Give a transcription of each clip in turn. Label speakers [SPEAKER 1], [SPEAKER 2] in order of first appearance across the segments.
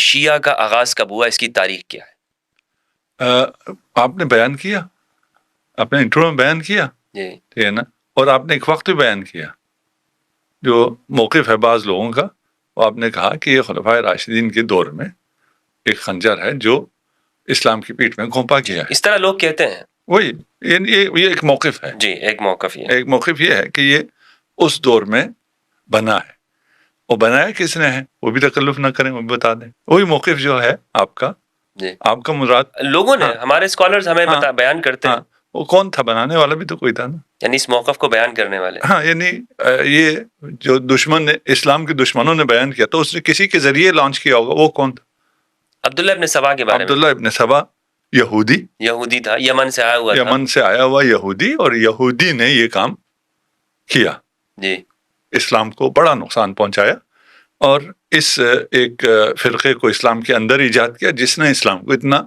[SPEAKER 1] شیعہ کا آغاز کب ہوا، اس کی تاریخ کیا ہے؟
[SPEAKER 2] آپ نے بیان کیا، اپنے انٹرو میں بیان کیا،
[SPEAKER 1] جی
[SPEAKER 2] ٹھیک ہے نا، اور آپ نے ایک وقت بھی بیان کیا جو موقف ہے بعض لوگوں کا، وہ آپ نے کہا کہ یہ خلفائے راشدین کے دور میں ایک خنجر ہے جو اسلام کی پیٹھ میں گھونپا گیا ہے.
[SPEAKER 1] اس طرح لوگ کہتے ہیں.
[SPEAKER 2] وہی یہ ایک موقف ہے.
[SPEAKER 1] جی ایک موقف یہ
[SPEAKER 2] ایک موقف یہ ہے کہ یہ اس دور میں بنا ہے، اور بنایا کس نے ہے وہ بھی تکلف نہ کریں، وہ بھی بتا دیں. وہی موقف جو ہے آپ کا،
[SPEAKER 1] جی
[SPEAKER 2] آپ کا مراد
[SPEAKER 1] لوگوں نے، ہمارے اسکالرز ہمیں بیان کرتے ہیں.
[SPEAKER 2] وہ کون تھا؟ بنانے والا بھی تو کوئی تھا نا،
[SPEAKER 1] یعنی اس موقف کو بیان کرنے والے.
[SPEAKER 2] ہاں، یعنی یہ جو دشمن نے، اسلام کے دشمنوں نے بیان کیا تو اس نے کسی کے ذریعے لانچ کیا ہوگا. وہ کون تھا؟
[SPEAKER 1] عبداللہ ابن سبا کے بارے میں.
[SPEAKER 2] عبداللہ ابن سبا یہودی
[SPEAKER 1] تھا، یمن سے آیا ہوا تھا.
[SPEAKER 2] یمن سے آیا ہوا یہودی، اور یہودی نے یہ کام کیا.
[SPEAKER 1] جی
[SPEAKER 2] اسلام کو بڑا نقصان پہنچایا، اور اس ایک فرقے کو اسلام کے اندر ایجاد کیا جس نے اسلام کو اتنا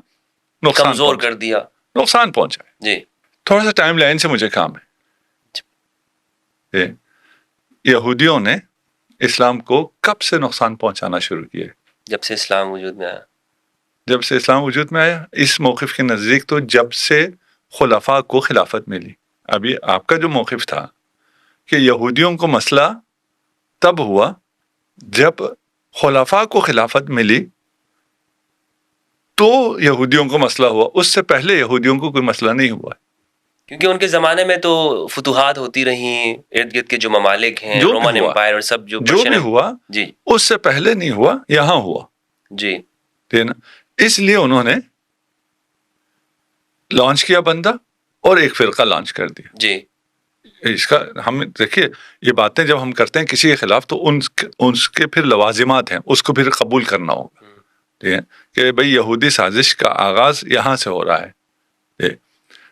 [SPEAKER 2] نقصان
[SPEAKER 1] کمزور کر دیا،
[SPEAKER 2] نقصان پہنچایا.
[SPEAKER 1] جی
[SPEAKER 2] تھوڑا سا ٹائم لائن سے مجھے کام ہے. یہودیوں نے اسلام کو کب سے نقصان پہنچانا شروع کیا؟
[SPEAKER 1] جب سے اسلام وجود میں آیا.
[SPEAKER 2] جب سے اسلام وجود میں آیا. اس موقف کے نزدیک تو جب سے خلفاء کو خلافت ملی. ابھی آپ کا جو موقف تھا کہ یہودیوں کو مسئلہ تب ہوا جب خلفاء کو خلافت ملی تو یہودیوں کو مسئلہ ہوا. اس سے پہلے یہودیوں کو کوئی مسئلہ نہیں ہوا،
[SPEAKER 1] کیونکہ ان کے زمانے میں تو فتوحات ہوتی رہیں، ارد گرد کے جو ممالک ہیں، رومن امپائر اور سب جو
[SPEAKER 2] بھی ہوا،
[SPEAKER 1] جی
[SPEAKER 2] اس سے پہلے نہیں ہوا، یہاں ہوا.
[SPEAKER 1] جی
[SPEAKER 2] ٹھیک ہے نا. اس لیے انہوں نے لانچ کیا بندہ، اور ایک فرقہ لانچ کر دیا.
[SPEAKER 1] جی
[SPEAKER 2] اس کا ہم دیکھیے، یہ باتیں جب ہم کرتے ہیں کسی کے خلاف تو ان کے پھر لوازمات ہیں، اس کو پھر قبول کرنا ہوگا. ٹھیک ہے کہ بھئی یہودی سازش کا آغاز یہاں سے ہو رہا ہے.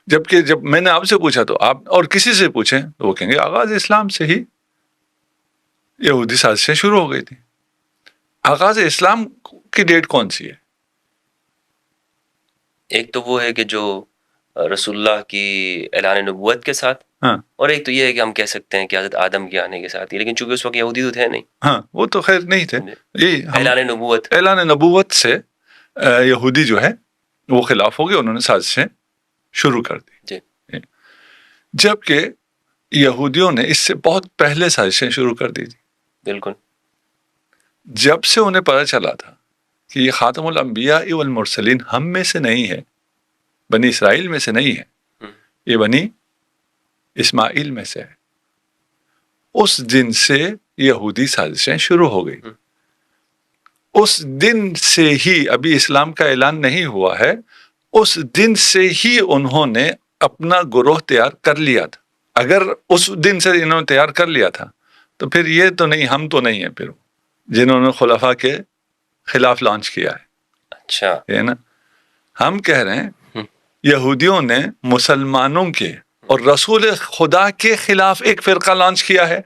[SPEAKER 2] جبکہ جب میں نے آپ سے پوچھا تو آپ اور کسی سے پوچھیں تو وہ کہیں گے آغاز اسلام سے ہی یہودی سازشیں شروع ہو گئی تھی. آغاز اسلام کی ڈیٹ کون سی ہے؟
[SPEAKER 1] ایک تو وہ ہے کہ جو رسول اللہ کی اعلان نبوت کے ساتھ، اور ایک تو یہ ہے کہ ہم کہہ سکتے ہیں کہ حضرت آدم کے آنے کے ساتھ ہی، لیکن چونکہ اس وقت یہودی تو تھے نہیں.
[SPEAKER 2] ہاں وہ تو خیر نہیں تھے. یہ اعلان نبوت سے یہودی جو ہے وہ خلاف ہو گئے، انہوں نے سازشیں شروع کر دی. جبکہ یہودیوں نے اس سے بہت پہلے سازشیں شروع کر دی تھی.
[SPEAKER 1] بالکل.
[SPEAKER 2] جب سے انہیں پتہ چلا تھا کہ یہ خاتم الانبیاء والمرسلین ہم میں سے نہیں ہے، بنی اسرائیل میں سے نہیں ہے، یہ بنی اسماعیل میں سے ہے، اس دن سے یہودی سازشیں شروع ہو گئی. اس دن سے ہی، ابھی اسلام کا اعلان نہیں ہوا ہے، اس دن سے ہی انہوں نے اپنا گروہ تیار کر لیا تھا. اگر اس دن سے انہوں نے تیار کر لیا تھا تو پھر یہ تو نہیں، ہم تو نہیں ہیں پھر جنہوں نے خلفاء کے خلاف لانچ کیا ہے.
[SPEAKER 1] اچھا
[SPEAKER 2] ہے نا. ہم کہہ رہے ہیں یہودیوں نے مسلمانوں کے اور رسول خدا کے خلاف ایک فرقہ لانچ کیا ہے.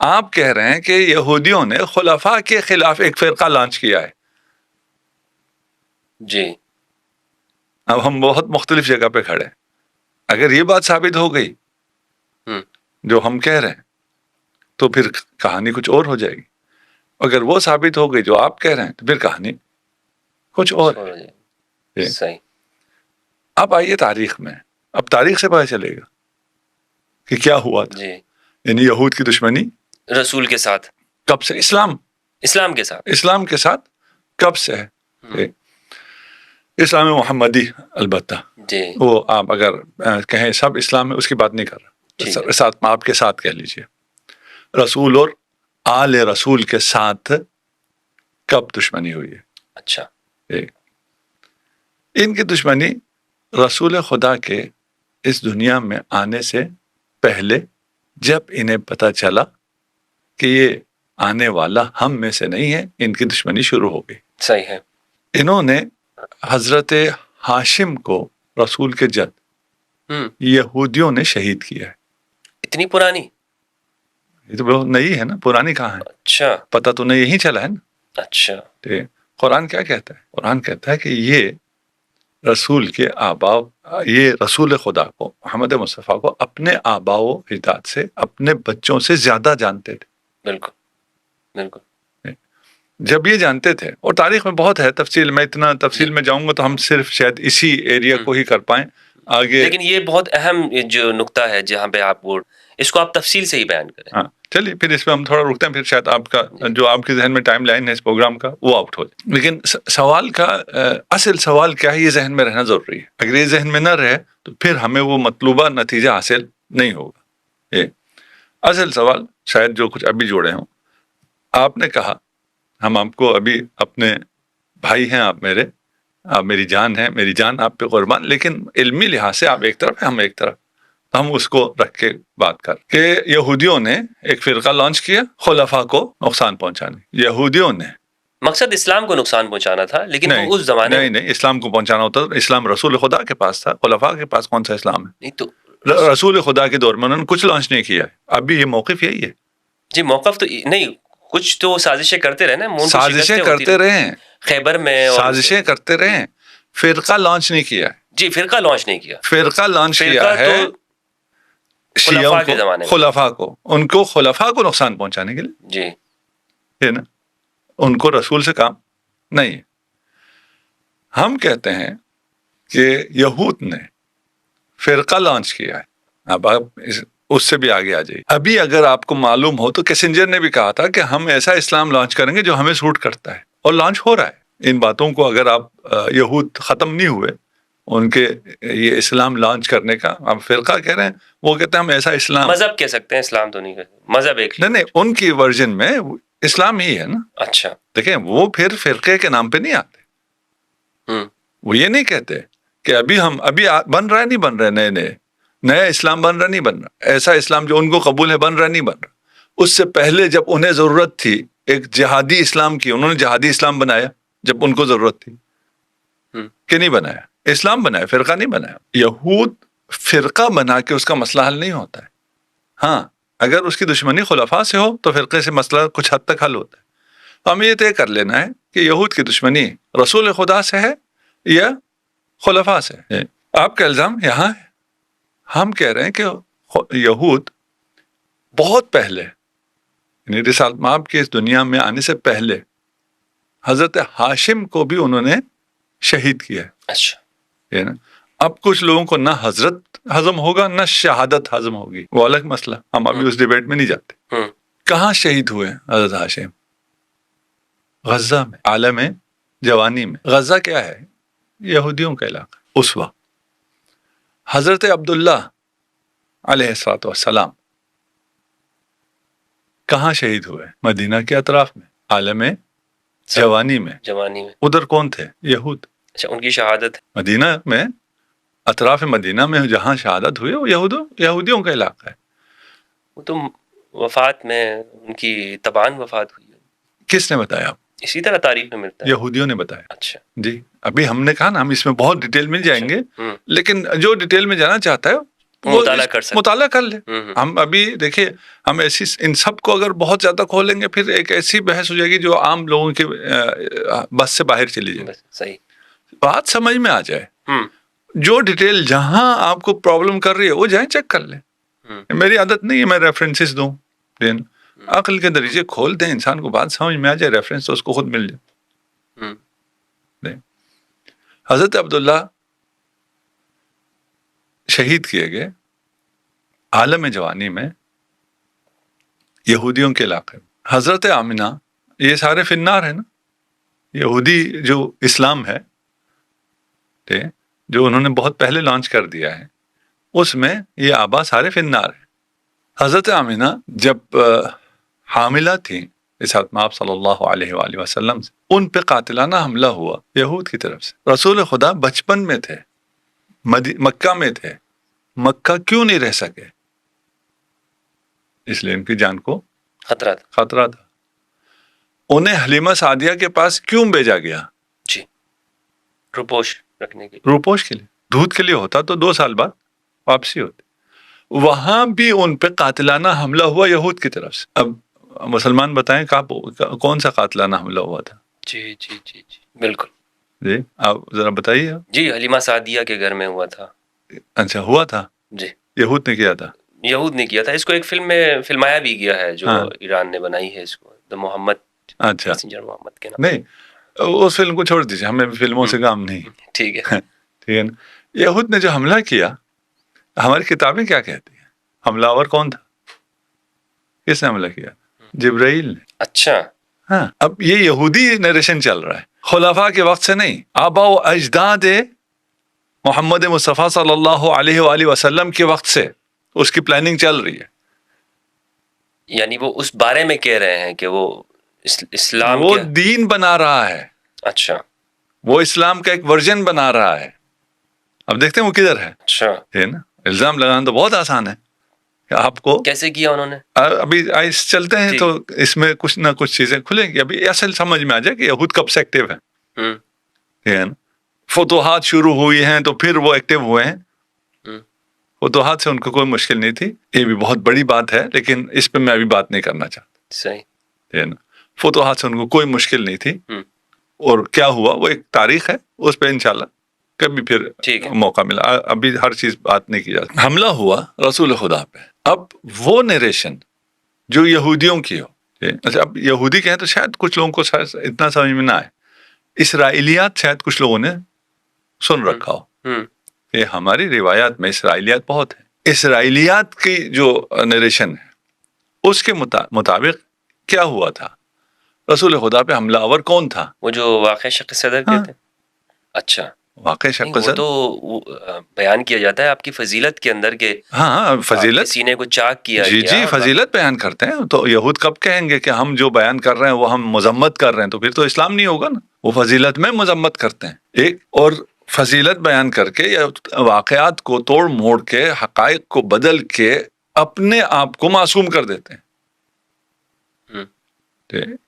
[SPEAKER 2] آپ کہہ رہے ہیں کہ یہودیوں نے خلفاء کے خلاف ایک فرقہ لانچ کیا ہے.
[SPEAKER 1] جی
[SPEAKER 2] اب ہم بہت مختلف جگہ پہ کھڑے ہیں. اگر یہ بات ثابت ہو گئی جو ہم کہہ رہے ہیں تو پھر کہانی کچھ اور ہو جائے گی. اگر وہ ثابت ہو گئی جو آپ کہہ رہے ہیں تو پھر کہانی کچھ اور ہے.
[SPEAKER 1] صحیح.
[SPEAKER 2] اب آئیے تاریخ میں. اب تاریخ سے پتہ چلے گا کہ کیا ہوا تھا. یعنی یہود کی دشمنی
[SPEAKER 1] رسول کے ساتھ
[SPEAKER 2] کب سے؟ اسلام کے ساتھ کب سے ہے؟ اسلام محمدی البتہ وہ آپ اگر کہیں سب اسلام میں، اس کی بات نہیں کر رہا. ساتھ آپ کے ساتھ کہہ لیجئے رسول اور آل رسول کے ساتھ کب دشمنی ہوئی ہے.
[SPEAKER 1] اچھا.
[SPEAKER 2] ان کی دشمنی رسول خدا کے اس دنیا میں آنے سے پہلے، جب انہیں پتہ چلا کہ یہ آنے والا ہم میں سے نہیں ہے، ان کی دشمنی شروع ہو گئی.
[SPEAKER 1] صحیح ہے.
[SPEAKER 2] انہوں نے حضرت ہاشم کو، رسول کے جد، یہودیوں نے شہید کیا ہے.
[SPEAKER 1] اتنی پرانی؟
[SPEAKER 2] یہ تو بہت نئی ہے نا، پرانی کہاں ہے.
[SPEAKER 1] اچھا.
[SPEAKER 2] پتہ تو نہیں یہی چلا ہے نا.
[SPEAKER 1] اچھا.
[SPEAKER 2] قرآن کیا کہتا ہے؟ قرآن کہتا ہے کہ یہ رسول کے آبا، یہ رسول خدا کو، محمد مصطفیٰ کو اپنے آبا و اجداد سے، اپنے بچوں سے زیادہ جانتے تھے.
[SPEAKER 1] بالکل بالکل.
[SPEAKER 2] جب یہ جانتے تھے، اور تاریخ میں بہت ہے تفصیل، میں اتنا تفصیل میں جاؤں گا تو ہم صرف شاید اسی ایریا کو ہی کر پائیں آگے.
[SPEAKER 1] لیکن یہ بہت اہم جو نقطہ ہے جہاں پہ آپ اس کو آپ تفصیل سے ہی بیان کریں.
[SPEAKER 2] ہاں چلیے پھر اس پہ ہم تھوڑا رکتے ہیں، پھر شاید آپ کا جو آپ کے ذہن میں ٹائم لائن ہے اس پروگرام کا وہ آؤٹ ہو جائے. لیکن سوال کا اصل سوال کیا ہے، یہ ذہن میں رہنا ضروری ہے. اگر یہ ذہن میں نہ رہے تو پھر ہمیں وہ مطلوبہ نتیجہ حاصل نہیں ہوگا. یہ اصل سوال شاید جو کچھ ابھی جوڑے ہوں. آپ نے کہا ہم آپ کو ابھی اپنے بھائی ہیں، آپ میرے، آپ میری جان ہیں، میری جان آپ پہ قربان، لیکن علمی لحاظ سے آپ ایک طرف ہیں، ہم ایک طرف. ہم اس کو رکھ کے بات کر کہ یہودیوں نے ایک فرقہ لانچ کیا خلفاء کو نقصان پہنچانے. یہودیوں نے
[SPEAKER 1] مقصد اسلام کو نقصان پہنچانا تھا، لیکن وہ اس زمانے
[SPEAKER 2] نہیں اسلام کو پہنچانا ہوتا. اسلام رسول خدا کے پاس تھا، خلفاء کے پاس کون سا اسلام ہے؟
[SPEAKER 1] نہیں تو
[SPEAKER 2] رسول خدا کے دور میں انہوں نے کچھ لانچ نہیں کیا ہے. ابھی یہ موقف یہی ہے.
[SPEAKER 1] جی موقف تو نہیں، کچھ تو سازشیں کرتے رہے نا،
[SPEAKER 2] سازشیں کرتے رہے ہیں
[SPEAKER 1] خیبر میں،
[SPEAKER 2] سازشیں کرتے رہے ہیں. فرقہ لانچ نہیں کیا ہے.
[SPEAKER 1] جی فرقہ لانچ نہیں کیا.
[SPEAKER 2] فرقہ لانچ کیا ہے شیعوں کو، خلفاء کو، ان کو خلفاء کو نقصان پہنچانے کے لیے.
[SPEAKER 1] جی
[SPEAKER 2] ہے نا، ان کو رسول سے کام نہیں ہے. ہم کہتے ہیں کہ یہود نے فرقہ لانچ کیا ہے. اب آپ اس سے بھی آگے آ جائیے. ابھی اگر آپ کو معلوم ہو تو کیسنجر نے بھی کہا تھا کہ ہم ایسا اسلام لانچ کریں گے جو ہمیں سوٹ کرتا ہے، اور لانچ ہو رہا ہے. ان باتوں کو اگر آپ یہود ختم نہیں ہوئے ان کے یہ اسلام لانچ کرنے کا، آپ فرقہ کہہ رہے ہیں، وہ کہتے ہیں ہم ایسا اسلام،
[SPEAKER 1] مذہب کہہ سکتے ہیں، اسلام تو نہیں کہتے، مذہب ایک
[SPEAKER 2] نہیں ان کی ورژن میں اسلام ہی ہے نا.
[SPEAKER 1] اچھا
[SPEAKER 2] دیکھیں وہ پھر فرقے کے نام پہ نہیں آتے. وہ یہ نہیں کہتے کہ ابھی بن رہا ہے، نہیں بن رہا نیا اسلام بن رہا نہیں بن رہا، ایسا اسلام جو ان کو قبول ہے بن رہا نہیں بن رہا. اس سے پہلے جب انہیں ضرورت تھی ایک جہادی اسلام کی، انہوں نے جہادی اسلام بنایا جب ان کو ضرورت تھی کہ نہیں بنایا، اسلام بنایا، فرقہ نہیں بنایا. یہود فرقہ بنا کے اس کا مسئلہ حل نہیں ہوتا ہے. ہاں اگر اس کی دشمنی خلفاء سے ہو تو فرقے سے مسئلہ کچھ حد تک حل ہوتا ہے. تو ہمیں یہ طے کر لینا ہے کہ یہود کی دشمنی رسول خدا سے ہے یا خلفاء سے ہے. آپ کا الزام یہاں ہے. ہم کہہ رہے ہیں کہ یہود بہت پہلے، یعنی رسالت مآب کے اس دنیا میں آنے سے پہلے حضرت ہاشم کو بھی انہوں نے شہید کیا ہے.
[SPEAKER 1] اچھا
[SPEAKER 2] نا، اب کچھ لوگوں کو نہ حضرت ہضم ہوگا نہ شہادت ہضم ہوگی، وہ الگ مسئلہ، ہم ابھی اس ڈیبیٹ میں نہیں جاتے. کہاں شہید ہوئے حضرت ہاشم؟ غزہ میں، عالم جوانی میں. غزہ کیا ہے؟ یہودیوں کا علاقہ. اس وقت حضرت عبداللہ علیہ السلام کہاں شہید ہوئے؟ مدینہ کے اطراف میں، عالم جوانی میں. ادھر کون تھے؟ یہود.
[SPEAKER 1] اچھا ان کی شہادت
[SPEAKER 2] مدینہ میں، اطراف مدینہ میں جہاں شہادت ہوئی وہ یہودیوں کا علاقہ ہے.
[SPEAKER 1] وہ تو وفات میں ان کی تبان وفات ہوئی.
[SPEAKER 2] کس نے بتایا؟
[SPEAKER 1] اسی طرح تاریخ میں ملتا ہے،
[SPEAKER 2] یہودیوں نے بتایا.
[SPEAKER 1] اچھا
[SPEAKER 2] جی ابھی ہم نے کہا نا ہم اس میں بہت ڈیٹیل میں جائیں گے، لیکن جو ڈیٹیل میں جانا چاہتا ہے وہ مطالعہ کر لے. ہم ابھی دیکھیے، ہم ایسی ان سب کو اگر بہت زیادہ کھولیں گے پھر ایک ایسی بحث ہو جائے گی جو عام لوگوں کے بس سے باہر چلی جائے.
[SPEAKER 1] صحیح
[SPEAKER 2] بات سمجھ میں آ جائے. جو ڈیٹیل جہاں آپ کو پرابلم کر رہی ہے وہ جائیں چیک کر لیں. میری عادت نہیں ہے میں ریفرنسز دوں، عقل کے دریچے کھول دیں، انسان کو بات سمجھ میں آ جائے، ریفرنس تو اس کو خود مل جائے. حضرت عبداللہ شہید کیے گئے عالم جوانی میں، یہودیوں کے علاقے میں. حضرت آمنہ، یہ سارے فنار ہیں نا. یہودی جو اسلام ہے جو انہوں نے بہت پہلے لانچ کر دیا ہے، اس میں یہ آبا سارے فنار ہیں. حضرت آمنہ جب حاملہ تھیں رسالت مآب صلی اللہ علیہ وآلہ وسلم سے، ان پہ قاتلانہ حملہ ہوا یہود کی طرف سے. رسول خدا بچپن میں تھے، مکہ میں تھے. مکہ کیوں نہیں رہ سکے؟ اس لیے ان کی جان کو خطرہ تھا. انہیں حلیمہ سعدیہ کے پاس کیوں بھیجا گیا؟
[SPEAKER 1] جی روپوش رکھنے کے،
[SPEAKER 2] روپوش کے لیے. دودھ کے لیے ہوتا تو 2 سال بعد واپسی ہوتی. وہاں بھی ان پہ قاتلانہ حملہ ہوا یہود کی طرف سے. اب مسلمان بتائیں کون سا قاتلانہ حملہ ہوا تھا؟
[SPEAKER 1] جی جی جی جی بالکل.
[SPEAKER 2] جی آپ ذرا بتائیے.
[SPEAKER 1] جی حلیمہ سعدیہ کے گھر میں ہوا تھا.
[SPEAKER 2] اچھا ہوا تھا.
[SPEAKER 1] جی
[SPEAKER 2] یہود نے کیا تھا.
[SPEAKER 1] یہود نے کیا تھا. اس کو ایک فلم میں فلمایا بھی گیا ہے جو ایران نے بنائی ہے، اس کو دا محمد
[SPEAKER 2] اچھا
[SPEAKER 1] میسنجر محمد کے نام.
[SPEAKER 2] نہیں اس فلم کو چھوڑ دیجیے, ہمیں فلموں سے کام نہیں.
[SPEAKER 1] ٹھیک ہے
[SPEAKER 2] ٹھیک ہے نا. یہود نے جو حملہ کیا, ہماری کتابیں کیا کہتی ہیں؟ حملہ آور کون تھا؟ کس نے حملہ کیا؟ جبرائیل نے.
[SPEAKER 1] اچھا
[SPEAKER 2] ہاں, اب یہ یہودی نیریشن چل رہا ہے, خلفاء کے وقت سے نہیں, آبا و اجداد محمد مصطفیٰ صلی اللہ علیہ وآلہ وسلم کے وقت سے اس کی پلاننگ چل رہی ہے.
[SPEAKER 1] یعنی وہ اس بارے میں کہہ رہے ہیں کہ وہ اسلام
[SPEAKER 2] وہ دین بنا رہا ہے.
[SPEAKER 1] اچھا
[SPEAKER 2] وہ اسلام کا ایک ورژن بنا رہا ہے. اب دیکھتے ہیں وہ کدھر ہے.
[SPEAKER 1] اچھا
[SPEAKER 2] ہے نا, الزام لگانا تو بہت آسان ہے. آپ کو
[SPEAKER 1] کیسے کیا انہوں نے؟
[SPEAKER 2] ابھی آئس چلتے ہیں تو اس میں کچھ نہ کچھ چیزیں کھلیں گی. ابھی اصل سمجھ میں آ جائے کہ یہود کب سے ایکٹیو ہے نا. فتوحات شروع ہوئی ہیں تو پھر وہ ایکٹیو ہوئے ہیں. فتوحات سے ان کو کوئی مشکل نہیں تھی. یہ بھی بہت بڑی بات ہے, لیکن اس پہ میں ابھی بات نہیں کرنا چاہتا.
[SPEAKER 1] صحیح
[SPEAKER 2] ہے نا. فتوحات سے ان کو کوئی مشکل نہیں تھی. اور کیا ہوا وہ ایک تاریخ ہے, اس پہ انشاءاللہ کبھی پھر موقع ملا. ابھی ہر چیز بات نہیں کی جاتی. حملہ ہوا رسول خدا پہ. اب وہ نیریشن جو یہودیوں کی ہو, اچھا اب یہودی کہیں تو شاید کچھ لوگوں کو اتنا سمجھ میں نہ آئے. اسرائیلیات شاید کچھ لوگوں نے سن رکھا ہو. کہ ہماری روایات میں اسرائیلیات بہت ہیں. اسرائیلیات کی جو نیریشن ہے اس کے مطابق کیا ہوا تھا, رسول خدا پہ حملہ آور کون تھا؟
[SPEAKER 1] وہ جو واقع شق صدر کہتے ہیں. اچھا
[SPEAKER 2] واقع شق صدر
[SPEAKER 1] تو بیان کیا جاتا ہے آپ کی فضیلت کے اندر کے.
[SPEAKER 2] ہاں فضیلت,
[SPEAKER 1] سینے کو چاک کیا.
[SPEAKER 2] جی فضیلت بیان کرتے ہیں. تو یہود کب کہیں گے کہ ہم جو بیان کر رہے ہیں وہ ہم مذمت کر رہے ہیں؟ تو پھر تو اسلام نہیں ہوگا نا. وہ فضیلت میں مذمت کرتے ہیں ایک, اور فضیلت بیان کر کے یا واقعات کو توڑ موڑ کے حقائق کو بدل کے اپنے آپ کو معصوم کر دیتے ہیں.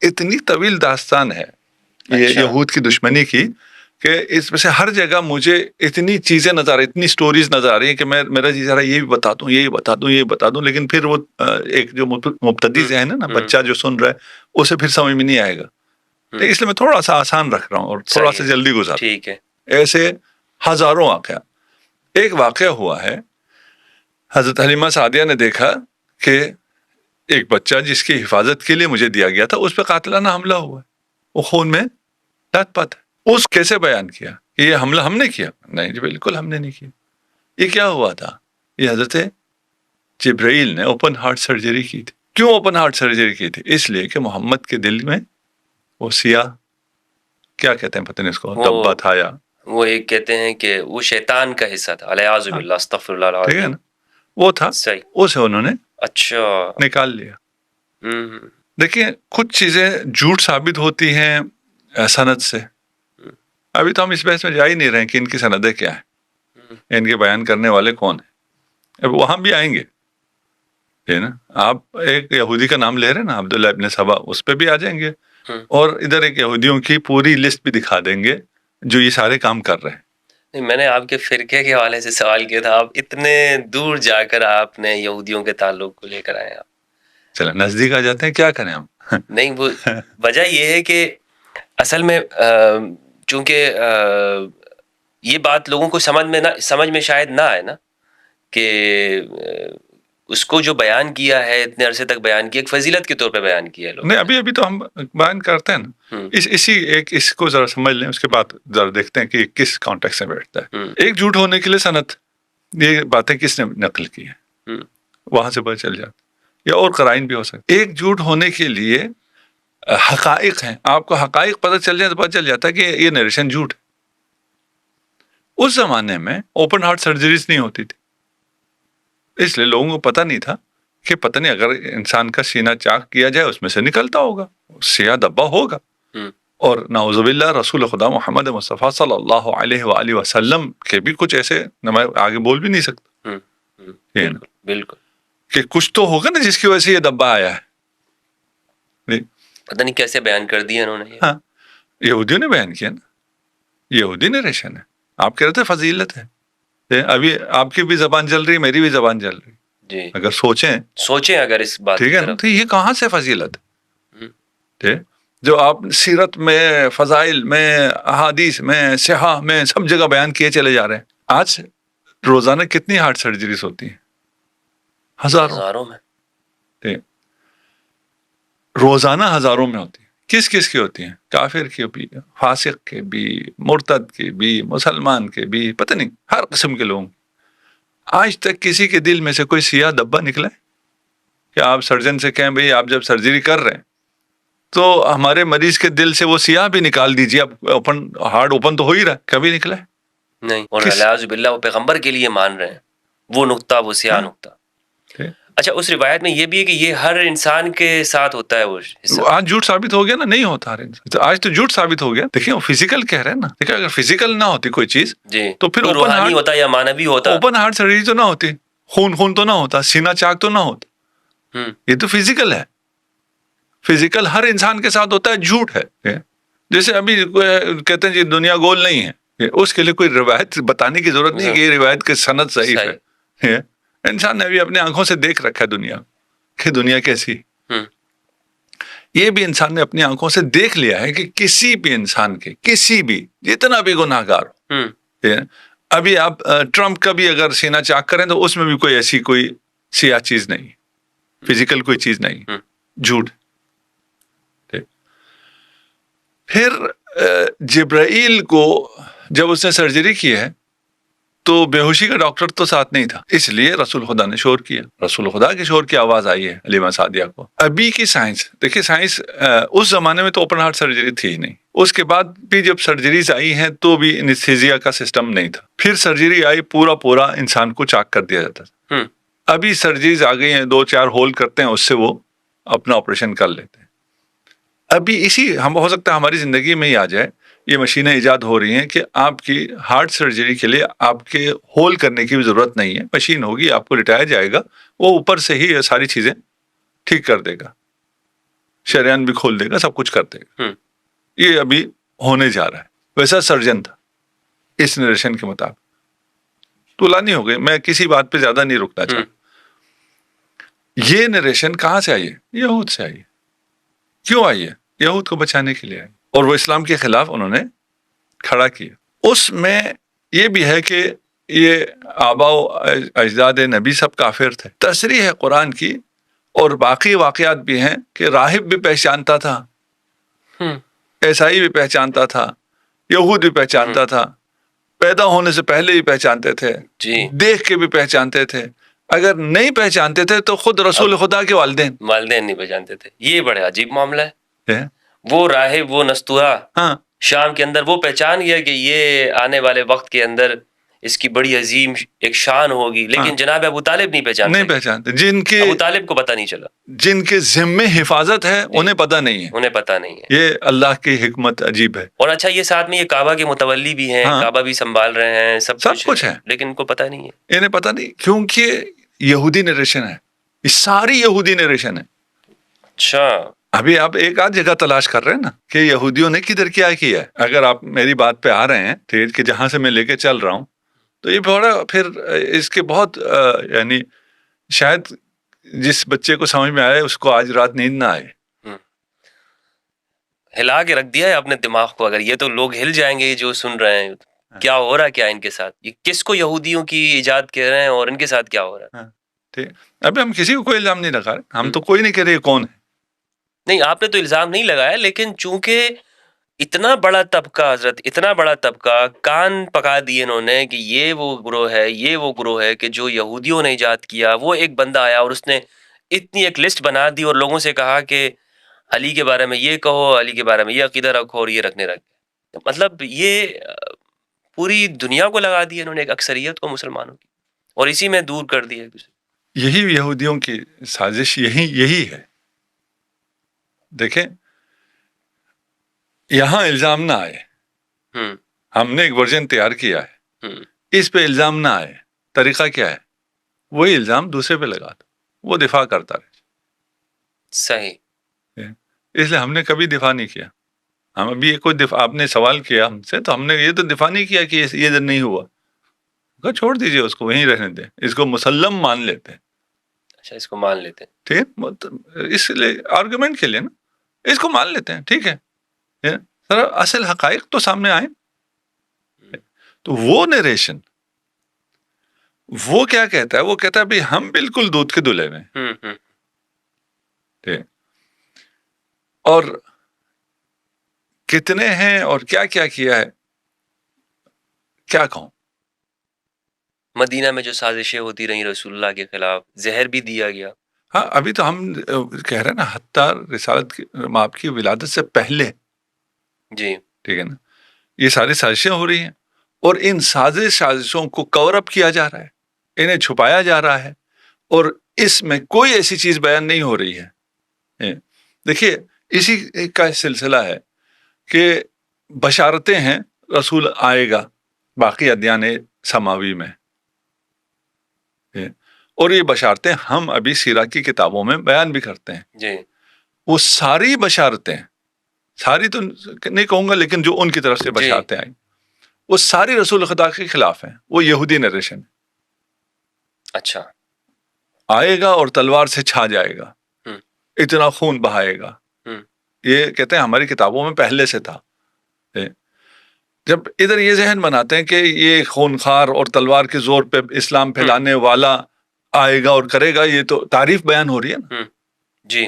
[SPEAKER 2] اتنی طویل داستان ہے یہ یہود کی دشمنی کی کہ اس میں سے ہر جگہ مجھے اتنی چیزیں نظر آ رہی, اتنی سٹوریز نظر آ رہی ہیں کہ میرا جی ذرا یہ بھی بتا دوں, یہ بتا دوں, یہ بتا دوں, لیکن پھر وہ ایک جو مبتدی ذہن ہے نا, بچہ جو سن رہا ہے اسے پھر سمجھ میں نہیں آئے گا. اس لیے میں تھوڑا سا آسان رکھ رہا ہوں اور تھوڑا سا جلدی گزار.
[SPEAKER 1] ٹھیک ہے.
[SPEAKER 2] ایسے ہزاروں واقعہ. ایک واقعہ ہوا ہے, حضرت حلیمہ سعدیہ نے دیکھا کہ ایک بچہ جس کی حفاظت کے لیے مجھے دیا گیا تھا اس پہ قاتلانہ حملہ ہوا ہے, وہ خون میں لت پت ہے. اس کیسے بیان کیا کہ یہ حملہ ہم نے کیا؟ نہیں جی بالکل ہم نے نہیں کیا. یہ کیا ہوا تھا؟ یہ حضرت جبرائیل نے اوپن ہارٹ سرجری کی تھی. کیوں اوپن ہارٹ سرجری کی تھی؟ اس لیے کہ محمد کے دل میں وہ سیاہ کیا کہتے ہیں پتہ نہیں اس کو, دبا تھا, یا
[SPEAKER 1] وہ ایک کہتے ہیں کہ وہ شیطان کا حصہ تھا. الیاذ باللہ, استغفر اللہ العظیم.
[SPEAKER 2] ٹھیک ہے نا, وہ تھا.
[SPEAKER 1] صحیح.
[SPEAKER 2] اسے انہوں نے
[SPEAKER 1] اچھا
[SPEAKER 2] نکال لیا. دیکھیں کچھ چیزیں جھوٹ ثابت ہوتی ہیں سند سے. ابھی تو ہم اس بحث میں جا ہی نہیں رہے کہ ان کی سندیں کیا ہیں, ان کے بیان کرنے والے کون ہیں. اب وہاں بھی آئیں گے ہے نا. آپ ایک یہودی کا نام لے رہے ہیں نا, عبداللہ ابن سبا, اس پہ بھی آ جائیں گے. اور ادھر ایک یہودیوں کی پوری لسٹ بھی دکھا دیں گے جو یہ سارے کام کر رہے ہیں.
[SPEAKER 1] میں نے آپ کے فرقے کے حوالے سے سوال کیا تھا, آپ اتنے دور جا کر آپ نے یہودیوں کے تعلق کو لے کر آئے. آپ
[SPEAKER 2] چلیں نزدیک آ جاتے ہیں, کیا کریں ہم.
[SPEAKER 1] نہیں, وہ وجہ یہ ہے کہ اصل میں چونکہ یہ بات لوگوں کو سمجھ میں شاید نہ آئے نا, کہ اس کو جو بیان کیا ہے اتنے عرصے تک بیان کیا, ایک فضیلت کے طور پہ بیان کیا ہے لوگ.
[SPEAKER 2] نہیں ابھی تو ہم بیان کرتے ہیں نا, اس کو ذرا سمجھ لیں, اس کے بعد ذرا دیکھتے ہیں کہ کس کانٹیکس میں بیٹھتا ہے. ایک جھوٹ ہونے کے لیے سند, یہ باتیں کس نے نقل کی ہے وہاں سے پتہ چل جاتا, یا اور قرائن بھی ہو سکتے. ایک جھوٹ ہونے کے لیے حقائق ہیں, آپ کو حقائق پتہ چل جائے تو پتہ چل جاتا ہے کہ یہ نیریشن جھوٹ ہے. اس زمانے میں اوپن ہارٹ سرجریز نہیں ہوتی تھی, اس لیے لوگوں کو پتہ نہیں تھا کہ پتہ نہیں اگر انسان کا سینہ چاک کیا جائے اس میں سے نکلتا ہوگا, سیاہ دبا ہوگا. اور نعوذ باللہ رسول خدا محمد مصطفیٰ صلی اللہ علیہ وآلہ وسلم کے بھی کچھ ایسے میں آگے بول بھی نہیں سکتا.
[SPEAKER 1] بالکل
[SPEAKER 2] کہ کچھ تو ہوگا نا جس کی وجہ سے یہ دبا آیا ہے.
[SPEAKER 1] پتہ نہیں کیسے بیان کر دیا انہوں نے.
[SPEAKER 2] ہاں یہودیوں نے بیان کیا نا, یہودی نیریشن ہے. آپ کہہ رہے تھے فضیلت ہے, ابھی آپ کی بھی زبان چل رہی, میری بھی زبان چل رہی
[SPEAKER 1] جی.
[SPEAKER 2] اگر سوچیں
[SPEAKER 1] اگر اس بات,
[SPEAKER 2] ٹھیک ہے نا, تو یہ کہاں سے فضیلت ہے جو آپ سیرت میں, فضائل میں, احادیث میں, صحاح میں سب جگہ بیان کیے چلے جا رہے ہیں. آج روزانہ کتنی ہارٹ سرجریز ہوتی ہیں؟ ہزاروں میں, روزانہ ہزاروں میں ہوتی ہے. کس کس کی ہوتی ہیں؟ کافر کی بھی، فاسق کے بھی، مرتد کے بھی، مسلمان کے بھی، پتہ نہیں ہر قسم کے لوگ. آج تک کسی کے دل میں سے کوئی سیاہ دبا نکلا ہے کہ آپ سرجن سے کہیں بھئی آپ جب سرجری کر رہے ہیں تو ہمارے مریض کے دل سے وہ سیاہ بھی نکال دیجیے، اب اوپن ہارٹ اوپن تو ہو ہی رہا ہے، کبھی نکلا ہے؟
[SPEAKER 1] نہیں. اور الیاذ باللہ وہ پیغمبر کے لیے مان رہے ہیں وہ نقطہ، وہ سیاہ نقطہ. اچھا اس روایت میں یہ بھی ہے کہ یہ ہر انسان کے ساتھ ہوتا ہے وہ حصہ.
[SPEAKER 2] آج جھوٹ ثابت ہو گیا نا، نہیں ہوتا ہر انسان. آج تو جھوٹ ثابت ہو گیا. دیکھیں وہ فزیکل کہہ رہے ہیں نا، دیکھیں اگر فزیکل نہ ہوتی کوئی چیز
[SPEAKER 1] جی
[SPEAKER 2] تو پھر اوپن
[SPEAKER 1] روحانی
[SPEAKER 2] ہارٹ
[SPEAKER 1] ہوتا یا مانوی ہوتا.
[SPEAKER 2] اوپن ہارٹ سرجری تو نہ ہوتی، خون تو نہ ہوتا، سینہ چاک تو نہ ہوتا. یہ تو فزیکل ہے. فزیکل ہر انسان کے ساتھ ہوتا ہے، جھوٹ ہے. جیسے ابھی کہتے ہیں جی دنیا گول نہیں ہے، اس کے لیے کوئی روایت بتانے کی ضرورت نہیں کہ یہ روایت کی سند صحیح ہے. انسان نے ابھی اپنے آنکھوں سے دیکھ رکھا ہے دنیا کہ دنیا کیسی. یہ بھی انسان نے اپنی آنکھوں سے دیکھ لیا ہے کہ کسی بھی انسان کے، کسی بھی جتنا بھی گناہ گار ہو، ابھی آپ ٹرمپ کا بھی اگر سینہ چاک کریں تو اس میں بھی کوئی ایسی کوئی سیاہ چیز نہیں، فزیکل کوئی چیز نہیں، جھوٹ. پھر جبرائیل کو جب اس نے سرجری کی ہے تو بے ہوشی کا ڈاکٹر تو ساتھ نہیں تھا، اس لیے رسول خدا نے شور کیا. رسول خدا کے شور کی آواز آئی ہے حلیمہ سعدیہ کو. ابھی کی سائنس دیکھیے، سائنس اس زمانے میں تو اوپن ہارٹ سرجری تھی ہی نہیں. اس کے بعد بھی جب سرجریز آئی ہیں تو بھی انستھیزیا کا سسٹم نہیں تھا. پھر سرجری آئی، پورا انسان کو چاک کر دیا جاتا تھا. ابھی سرجریز آ گئی ہیں، 2-4 ہول کرتے ہیں، اس سے وہ اپنا آپریشن کر لیتے ہیں. ابھی ہم ہو سکتا ہے ہماری زندگی میں ہی آ جائے، یہ مشینیں ایجاد ہو رہی ہیں کہ آپ کی ہارٹ سرجری کے لیے آپ کے ہول کرنے کی بھی ضرورت نہیں ہے. مشین ہوگی، آپ کو لٹایا جائے گا، وہ اوپر سے ہی یہ ساری چیزیں ٹھیک کر دے گا، شریان بھی کھول دے گا، سب کچھ کر دے گا. یہ ابھی ہونے جا رہا ہے. ویسا سرجن تھا اس نریشن کے مطابق. طولانی ہو گئی، میں کسی بات پہ زیادہ نہیں رکنا چاہتا. یہ نریشن کہاں سے آئی ہے؟ یہود سے آئی ہے. کیوں آئی ہے؟ یہود کو بچانے کے لیے آئی، اور وہ اسلام کے خلاف انہوں نے کھڑا کیا. اس میں یہ بھی ہے کہ یہ آبا و اجداد نبی سب کافر تھے. تصریح ہے قرآن کی، اور باقی واقعات بھی ہیں کہ راہب بھی پہچانتا تھا، عیسائی بھی پہچانتا تھا، یہود بھی پہچانتا تھا، پیدا ہونے سے پہلے بھی پہچانتے تھے، دیکھ کے بھی پہچانتے تھے. اگر نہیں پہچانتے تھے تو خود رسول خدا کے والدین
[SPEAKER 1] نہیں پہچانتے تھے. یہ بڑے عجیب معاملہ ہے. وہ راہب، وہ نستورا شام کے اندر وہ پہچان گیا کہ یہ آنے والے وقت کے اندر اس کی بڑی عظیم ایک شان ہوگی، لیکن جناب ابو طالب نہیں پہچانتے.
[SPEAKER 2] جن کے
[SPEAKER 1] ابو طالب کو پتہ نہیں چلا،
[SPEAKER 2] جن کے ذمے حفاظت ہے انہیں پتہ نہیں ہے. یہ اللہ کی حکمت عجیب ہے.
[SPEAKER 1] اور اچھا یہ ساتھ میں یہ کعبہ کے متولی بھی ہیں، کعبہ بھی سنبھال رہے ہیں، سب کچھ ہے، لیکن ان کو پتہ نہیں ہے.
[SPEAKER 2] انہیں پتہ نہیں، کیونکہ یہودی نریشن ہے، یہ ساری یہودی نریشن ہے.
[SPEAKER 1] اچھا
[SPEAKER 2] ابھی آپ ایک آدھ جگہ تلاش کر رہے ہیں نا کہ یہودیوں نے کدھر کیا ہے. اگر آپ میری بات پہ آ رہے ہیں ٹھیک کہ جہاں سے میں لے کے چل رہا ہوں، تو یہ بڑا پھر اس کے بہت یعنی شاید جس بچے کو سمجھ میں آئے اس کو آج رات نیند نہ آئے.
[SPEAKER 1] ہلا کے رکھ دیا ہے اپنے دماغ کو. اگر یہ تو لوگ ہل جائیں گے جو سن رہے ہیں، کیا ہو رہا ہے، کیا ان کے ساتھ، یہ کس کو یہودیوں کی ایجاد کہہ رہے ہیں اور ان کے ساتھ کیا ہو رہا ہے.
[SPEAKER 2] ٹھیک، ابھی ہم کسی کو کوئی الزام نہیں لگا رہے، ہم تو کوئی نہیں کہہ رہے کون ہے.
[SPEAKER 1] نہیں، آپ نے تو الزام نہیں لگایا، لیکن چونکہ اتنا بڑا طبقہ، حضرت اتنا بڑا طبقہ کان پکا دیے انہوں نے کہ یہ وہ گروہ ہے، یہ وہ گروہ ہے کہ جو یہودیوں نے ایجاد کیا. وہ ایک بندہ آیا اور اس نے اتنی ایک لسٹ بنا دی اور لوگوں سے کہا کہ علی کے بارے میں یہ کہو، علی کے بارے میں یہ عقیدہ رکھو اور یہ رکھنے رکھ. مطلب یہ پوری دنیا کو لگا دی انہوں نے، ایک اکثریت کو مسلمانوں کی، اور اسی میں دور کر دیا.
[SPEAKER 2] یہی یہودیوں کی سازش یہی ہے. دیکھیں یہاں الزام نہ آئے، ہم نے ایک ورژن تیار کیا ہے، اس پہ الزام نہ آئے. طریقہ کیا ہے؟ وہی الزام دوسرے پہ لگا دو، وہ دفاع کرتا رہے.
[SPEAKER 1] صحیح.
[SPEAKER 2] اس لیے ہم نے کبھی دفاع نہیں کیا. ہم ابھی کوئی دفاع، آپ نے سوال کیا ہم سے تو ہم نے یہ تو دفاع نہیں کیا کہ یہ نہیں ہوا. چھوڑ دیجئے اس کو، وہیں رہنے دیں، اس کو مسلم مان لیتے ہیں.
[SPEAKER 1] اچھا اس کو مان لیتے ہیں،
[SPEAKER 2] ٹھیک، اس لیے آرگومنٹ کے لیے نا اس کو مان لیتے ہیں. ٹھیک ہے، سر اصل حقائق تو سامنے آئے. تو وہ نریشن وہ کیا کہتا ہے؟ وہ کہتا ہے بھی ہم بالکل دودھ کے دلہے میں. اور کتنے ہیں اور کیا کیا کیا ہے کیا کہوں.
[SPEAKER 1] مدینہ میں جو سازشیں ہوتی رہیں رسول اللہ کے خلاف، زہر بھی دیا گیا.
[SPEAKER 2] ہاں ابھی تو ہم کہہ رہے ہیں نا حتیٰ رسالت آپ کی ولادت سے پہلے،
[SPEAKER 1] جی
[SPEAKER 2] ٹھیک ہے نا، یہ ساری سازشیں ہو رہی ہیں اور ان سازشوں کو کور اپ کیا جا رہا ہے، انہیں چھپایا جا رہا ہے اور اس میں کوئی ایسی چیز بیان نہیں ہو رہی ہے. دیکھیے اسی کا سلسلہ ہے کہ بشارتیں ہیں رسول آئے گا باقی ادیان سماوی میں، اور یہ بشارتیں ہم ابھی سیرہ کی کتابوں میں بیان بھی کرتے ہیں.
[SPEAKER 1] جی
[SPEAKER 2] وہ ساری بشارتیں، ساری تو نہیں کہوں گا لیکن جو ان کی طرف سے بشارتیں آئیں وہ ساری رسول خدا کے خلاف ہیں. وہ یہودی نریشن
[SPEAKER 1] اچھا
[SPEAKER 2] آئے گا اور تلوار سے چھا جائے گا، اتنا خون بہائے گا. یہ کہتے ہیں ہماری کتابوں میں پہلے سے تھا. جب ادھر یہ ذہن بناتے ہیں کہ یہ خونخوار اور تلوار کے زور پہ اسلام پھیلانے والا آئے گا اور کرے گا، یہ تو تعریف بیان ہو رہی ہے نا.
[SPEAKER 1] جی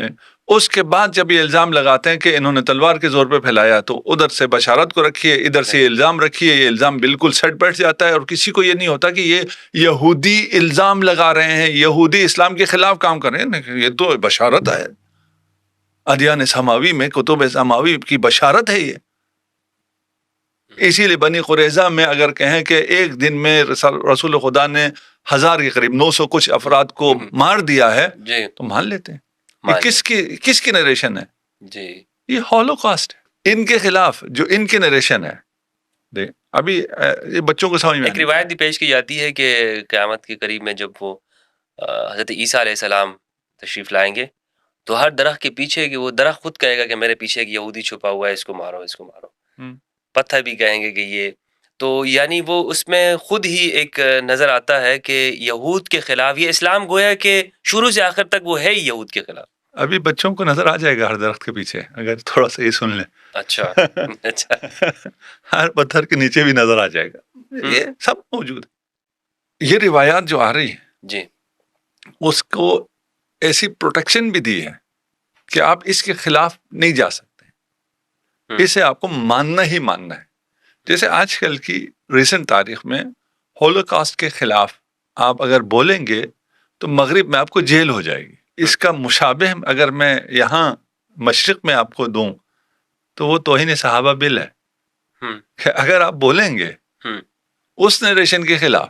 [SPEAKER 2] اس کے بعد جب یہ الزام لگاتے ہیں کہ انہوں نے تلوار کے زور پہ پھیلایا، تو ادھر سے بشارت کو رکھیے، ادھر سے یہ الزام رکھیے. یہ الزام بالکل سٹ بیٹھ جاتا ہے اور کسی کو یہ نہیں ہوتا کہ یہ یہودی الزام لگا رہے ہیں، یہودی اسلام کے خلاف کام کر رہے ہیں. یہ تو بشارت ہے، ادیان سماوی میں کتب سماوی کی بشارت ہے یہ. اسی لیے بنی قریظہ میں اگر کہیں کہ ایک دن میں رسول خدا نے 1000 کے قریب 900 کچھ افراد کو مار دیا ہے تو مان لیتے ہیں. یہ کس کی نریشن ہے؟
[SPEAKER 1] جی
[SPEAKER 2] یہ ہولوکاسٹ ہے، ان کے خلاف جو ان کی نریشن ہے. ابھی یہ بچوں کو سمجھ میں
[SPEAKER 1] ایک روایت بھی پیش کی جاتی ہے کہ قیامت کے قریب میں جب وہ حضرت عیسیٰ علیہ السلام تشریف لائیں گے تو ہر درخت کے پیچھے کہ وہ درخت خود کہے گا کہ میرے پیچھے ایک یہودی چھپا ہوا ہے، اس کو مارو اس کو مارو. پتھر بھی کہیں گے کہ یہ تو یعنی وہ اس میں خود ہی ایک نظر آتا ہے کہ یہود کے خلاف یہ اسلام گویا کہ شروع سے آخر تک وہ ہے ہی یہود کے خلاف.
[SPEAKER 2] ابھی بچوں کو نظر آ جائے گا ہر درخت کے پیچھے، اگر تھوڑا سا یہ سن لیں.
[SPEAKER 1] اچھا اچھا
[SPEAKER 2] ہر پتھر کے نیچے بھی نظر آ جائے گا. یہ سب موجود ہے. یہ روایات جو آ رہی ہیں
[SPEAKER 1] جی
[SPEAKER 2] اس کو ایسی پروٹیکشن بھی دی ہے کہ آپ اس کے خلاف نہیں جا سکتے، اسے آپ کو ماننا ہی ماننا ہے. جیسے آج کل کی ریسنٹ تاریخ میں ہولوکاسٹ کے خلاف آپ اگر بولیں گے تو مغرب میں آپ کو جیل ہو جائے گی. اس کا مشابہ اگر میں یہاں مشرق میں آپ کو دوں تو وہ توہین صحابہ بل ہے کہ اگر آپ بولیں گے اس نریشن کے خلاف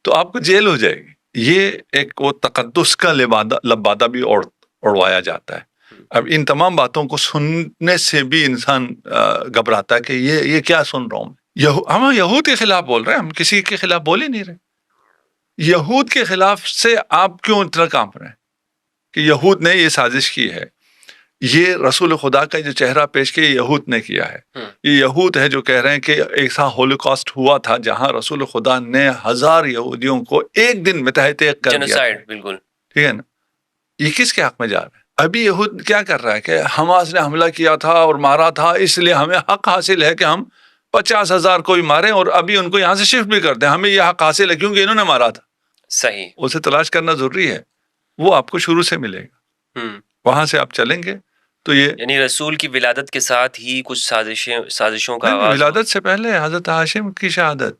[SPEAKER 2] تو آپ کو جیل ہو جائے گی. یہ ایک وہ تقدس کا لبادہ بھی اڑوایا جاتا ہے. اب ان تمام باتوں کو سننے سے بھی انسان گھبراتا ہے کہ یہ کیا سن رہا ہوں. ہم یہود کے خلاف بول رہے ہیں، ہم کسی کے خلاف بول ہی نہیں رہے. یہود کے خلاف سے آپ کیوں اتنا کانپ رہے ہیں کہ یہود نے یہ سازش کی ہے؟ یہ رسول خدا کا جو چہرہ پیش کیا یہود نے کیا ہے. یہ یہود ہے جو کہہ رہے ہیں کہ ایسا ہولوکاسٹ ہوا تھا جہاں رسول خدا نے 1000 یہودیوں کو ایک دن میں تہہ تیغ کر دیا.
[SPEAKER 1] بالکل
[SPEAKER 2] ٹھیک ہے نا. یہ کس کے حق میں جا رہا ہے؟ ابھی یہود کیا کر رہا ہے کہ حماس نے حملہ کیا تھا اور مارا تھا، اس لیے ہمیں حق حاصل ہے کہ ہم 50,000 کو بھی ماریں اور ابھی ان کو یہاں سے شفٹ بھی کر دیں. ہمیں یہ حق حاصل ہے کیونکہ انہوں نے مارا تھا.
[SPEAKER 1] صحیح،
[SPEAKER 2] اسے تلاش کرنا ضروری ہے، وہ آپ کو شروع سے ملے گا. وہاں سے آپ چلیں گے تو یہ
[SPEAKER 1] یعنی رسول کی ولادت کے ساتھ ہی کچھ سازشوں کا آغاز.
[SPEAKER 2] ولادت سے پہلے حضرت ہاشم کی شہادت،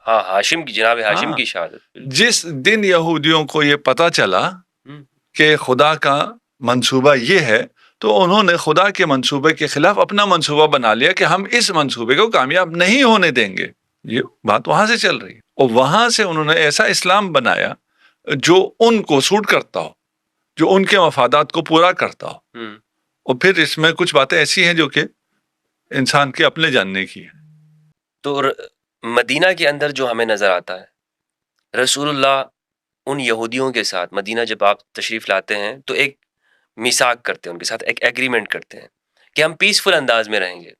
[SPEAKER 1] ہاں ہاشم کی، جناب ہاشم کی شہادت.
[SPEAKER 2] جس دن یہودیوں کو یہ پتا چلا کہ خدا کا منصوبہ یہ ہے تو انہوں نے خدا کے منصوبے کے خلاف اپنا منصوبہ بنا لیا کہ ہم اس منصوبے کو کامیاب نہیں ہونے دیں گے. یہ بات وہاں سے چل رہی ہے اور وہاں سے انہوں نے ایسا اسلام بنایا جو ان کو سوٹ کرتا ہو، جو ان کے مفادات کو پورا کرتا ہو. اور پھر اس میں کچھ باتیں ایسی ہیں جو کہ انسان کے اپنے جاننے کی ہیں.
[SPEAKER 1] تو مدینہ کے اندر جو ہمیں نظر آتا ہے، رسول اللہ ان یہودیوں کے ساتھ مدینہ جب آپ تشریف لاتے ہیں تو ایک میثاق کرتے ہیں، ان کے ساتھ ایک ایگریمنٹ کرتے ہیں کہ ہم پیسفل انداز میں رہیں گے.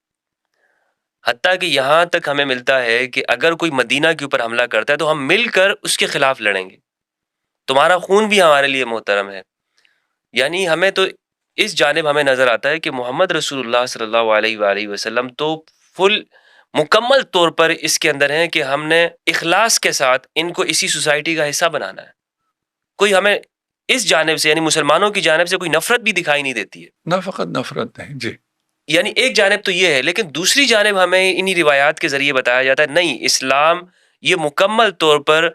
[SPEAKER 1] حتیٰ کہ یہاں تک ہمیں ملتا ہے کہ اگر کوئی مدینہ کے اوپر حملہ کرتا ہے تو ہم مل کر اس کے خلاف لڑیں گے، تمہارا خون بھی ہمارے لیے محترم ہے. یعنی ہمیں تو اس جانب ہمیں نظر آتا ہے کہ محمد رسول اللہ صلی اللہ علیہ وآلہ وسلم تو مکمل طور پر اس کے اندر ہیں کہ ہم نے اخلاص کے ساتھ ان کو اسی سوسائٹی کا حصہ بنانا ہے. کوئی ہمیں اس جانب سے یعنی مسلمانوں کی جانب سے کوئی نفرت بھی دکھائی نہیں دیتی ہے.
[SPEAKER 2] نہ فقط نفرت نہیں جی،
[SPEAKER 1] یعنی ایک جانب تو یہ ہے، لیکن دوسری جانب ہمیں انہی روایات کے ذریعے بتایا جاتا ہے نہیں، اسلام یہ مکمل طور پر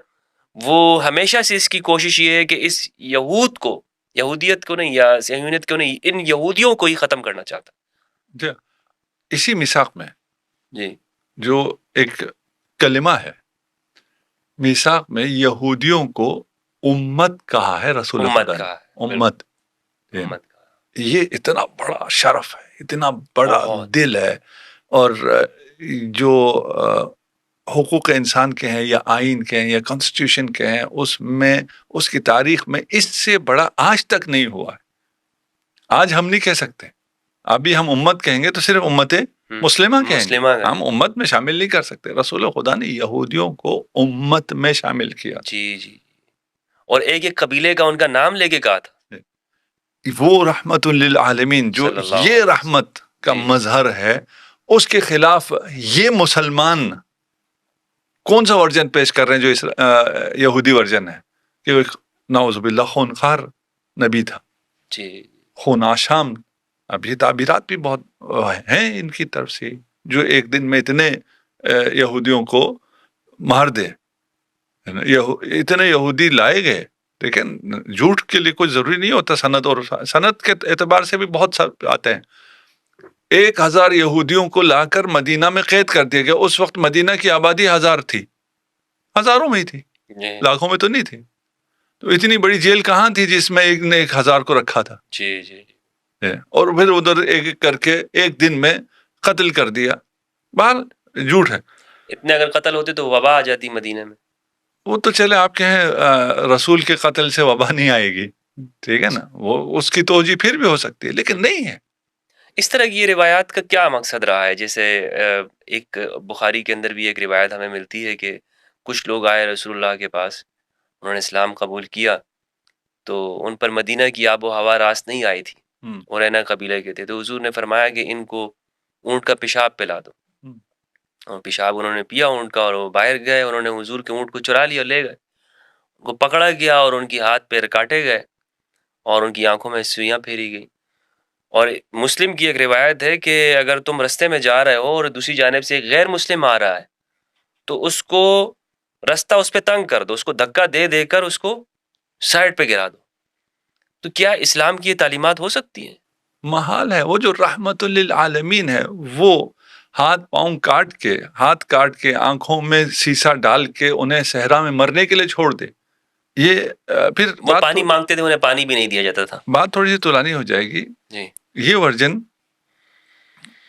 [SPEAKER 1] وہ ہمیشہ سے اس کی کوشش یہ ہے کہ اس یہود کو، یہودیت کو نہیں یا صہیونیت کو نہیں، ان یہودیوں کو ہی ختم کرنا چاہتا.
[SPEAKER 2] جی اسی میثاق میں
[SPEAKER 1] جی
[SPEAKER 2] جو ایک کلمہ ہے، میثاق میں یہودیوں کو امت کہا ہے رسول
[SPEAKER 1] امت
[SPEAKER 2] خدا نے.
[SPEAKER 1] کہا ہے،
[SPEAKER 2] امت
[SPEAKER 1] امت کہا ہے.
[SPEAKER 2] یہ اتنا بڑا شرف ہے، اتنا بڑا
[SPEAKER 1] بہت.
[SPEAKER 2] دل ہے. اور جو حقوق انسان کے ہیں یا آئین کے ہیں یا کانسٹیٹیوشن کے ہیں، اس میں اس کی تاریخ میں اس سے بڑا آج تک نہیں ہوا ہے. آج ہم نہیں کہہ سکتے، ابھی ہم امت کہیں گے تو صرف امت مسلمہ کہیں گے، ہم امت میں شامل نہیں کر سکتے. رسول خدا نے یہودیوں کو امت میں شامل کیا.
[SPEAKER 1] جی جی، اور ایک ایک قبیلے کا ان کا نام لے کے کہا تھا
[SPEAKER 2] وہ رحمت للعالمین، جو
[SPEAKER 1] صلی اللہ
[SPEAKER 2] یہ رحمت کا
[SPEAKER 1] جی.
[SPEAKER 2] مظہر ہے، اس کے خلاف یہ مسلمان کون سا ورژن پیش کر رہے ہیں جو یہودی ورژن ہے کہ وہ نعوذ باللہ خونخوار نبی تھا،
[SPEAKER 1] جی
[SPEAKER 2] خون آشام. اب یہ تعبیرات بھی بہت ہیں ان کی طرف سے، جو ایک دن میں اتنے یہودیوں کو مار دے. اتنے یہودی لائے گئے، لیکن جھوٹ کے لیے کوئی ضروری نہیں ہوتا سند، اور سند کے اعتبار سے بھی بہت آتے ہیں. 1000 یہودیوں کو لا کر مدینہ میں قید کر دیا گیا. اس وقت مدینہ کی آبادی 1000 تھی، ہزاروں میں ہی تھی، لاکھوں میں تو نہیں تھی. تو اتنی بڑی جیل کہاں تھی جس میں ایک نے 1000 کو رکھا تھا؟
[SPEAKER 1] جی جی،
[SPEAKER 2] اور پھر ادھر ایک ایک کر کے ایک دن میں قتل کر دیا. بہرحال جھوٹ ہے.
[SPEAKER 1] اتنے اگر قتل ہوتے تو وبا آ جاتی مدینہ میں.
[SPEAKER 2] وہ تو چلے آپ کہیں رسول کے قتل سے وبا نہیں آئے گی، ٹھیک ہے نا، وہ اس کی توجہ پھر بھی ہو سکتی ہے، لیکن نہیں ہے.
[SPEAKER 1] اس طرح کی یہ روایات کا کیا مقصد رہا ہے؟ جیسے ایک بخاری کے اندر بھی ایک روایت ہمیں ملتی ہے کہ کچھ لوگ آئے رسول اللہ کے پاس، انہوں نے اسلام قبول کیا تو ان پر مدینہ کی آب و ہوا راس نہیں آئی تھی، اور اینا قبیلہ کے تھے، تو حضور نے فرمایا کہ ان کو اونٹ کا پیشاب پلا دو. اور پیشاب انہوں نے پیا اونٹ کا، اور وہ باہر گئے، انہوں نے حضور کے اونٹ کو چرا لیا اور لے گئے. ان کو پکڑا گیا اور ان کی ہاتھ پیر کاٹے گئے اور ان کی آنکھوں میں سوئیاں پھیری گئی. اور مسلم کی ایک روایت ہے کہ اگر تم رستے میں جا رہے ہو اور دوسری جانب سے ایک غیر مسلم آ رہا ہے تو اس کو رستہ اس پہ تنگ کر دو، اس کو دھکا دے دے کر اس کو سائڈ پہ گرا دو. تو کیا اسلام کی یہ تعلیمات ہو سکتی ہیں؟
[SPEAKER 2] محال ہے. وہ جو رحمت للعالمین ہے، وہ ہاتھ پاؤں ہاتھ کاٹ کے آنکھوں میں سیسا ڈال کے انہیں صحرا میں مرنے کے لیے چھوڑ دے. یہ پھر
[SPEAKER 1] وہ پانی مانگتے تھے، انہیں پانی بھی نہیں دیا جاتا تھا.
[SPEAKER 2] بات تھوڑی سی طولانی ہو جائے گی.
[SPEAKER 1] جی،
[SPEAKER 2] یہ ورژن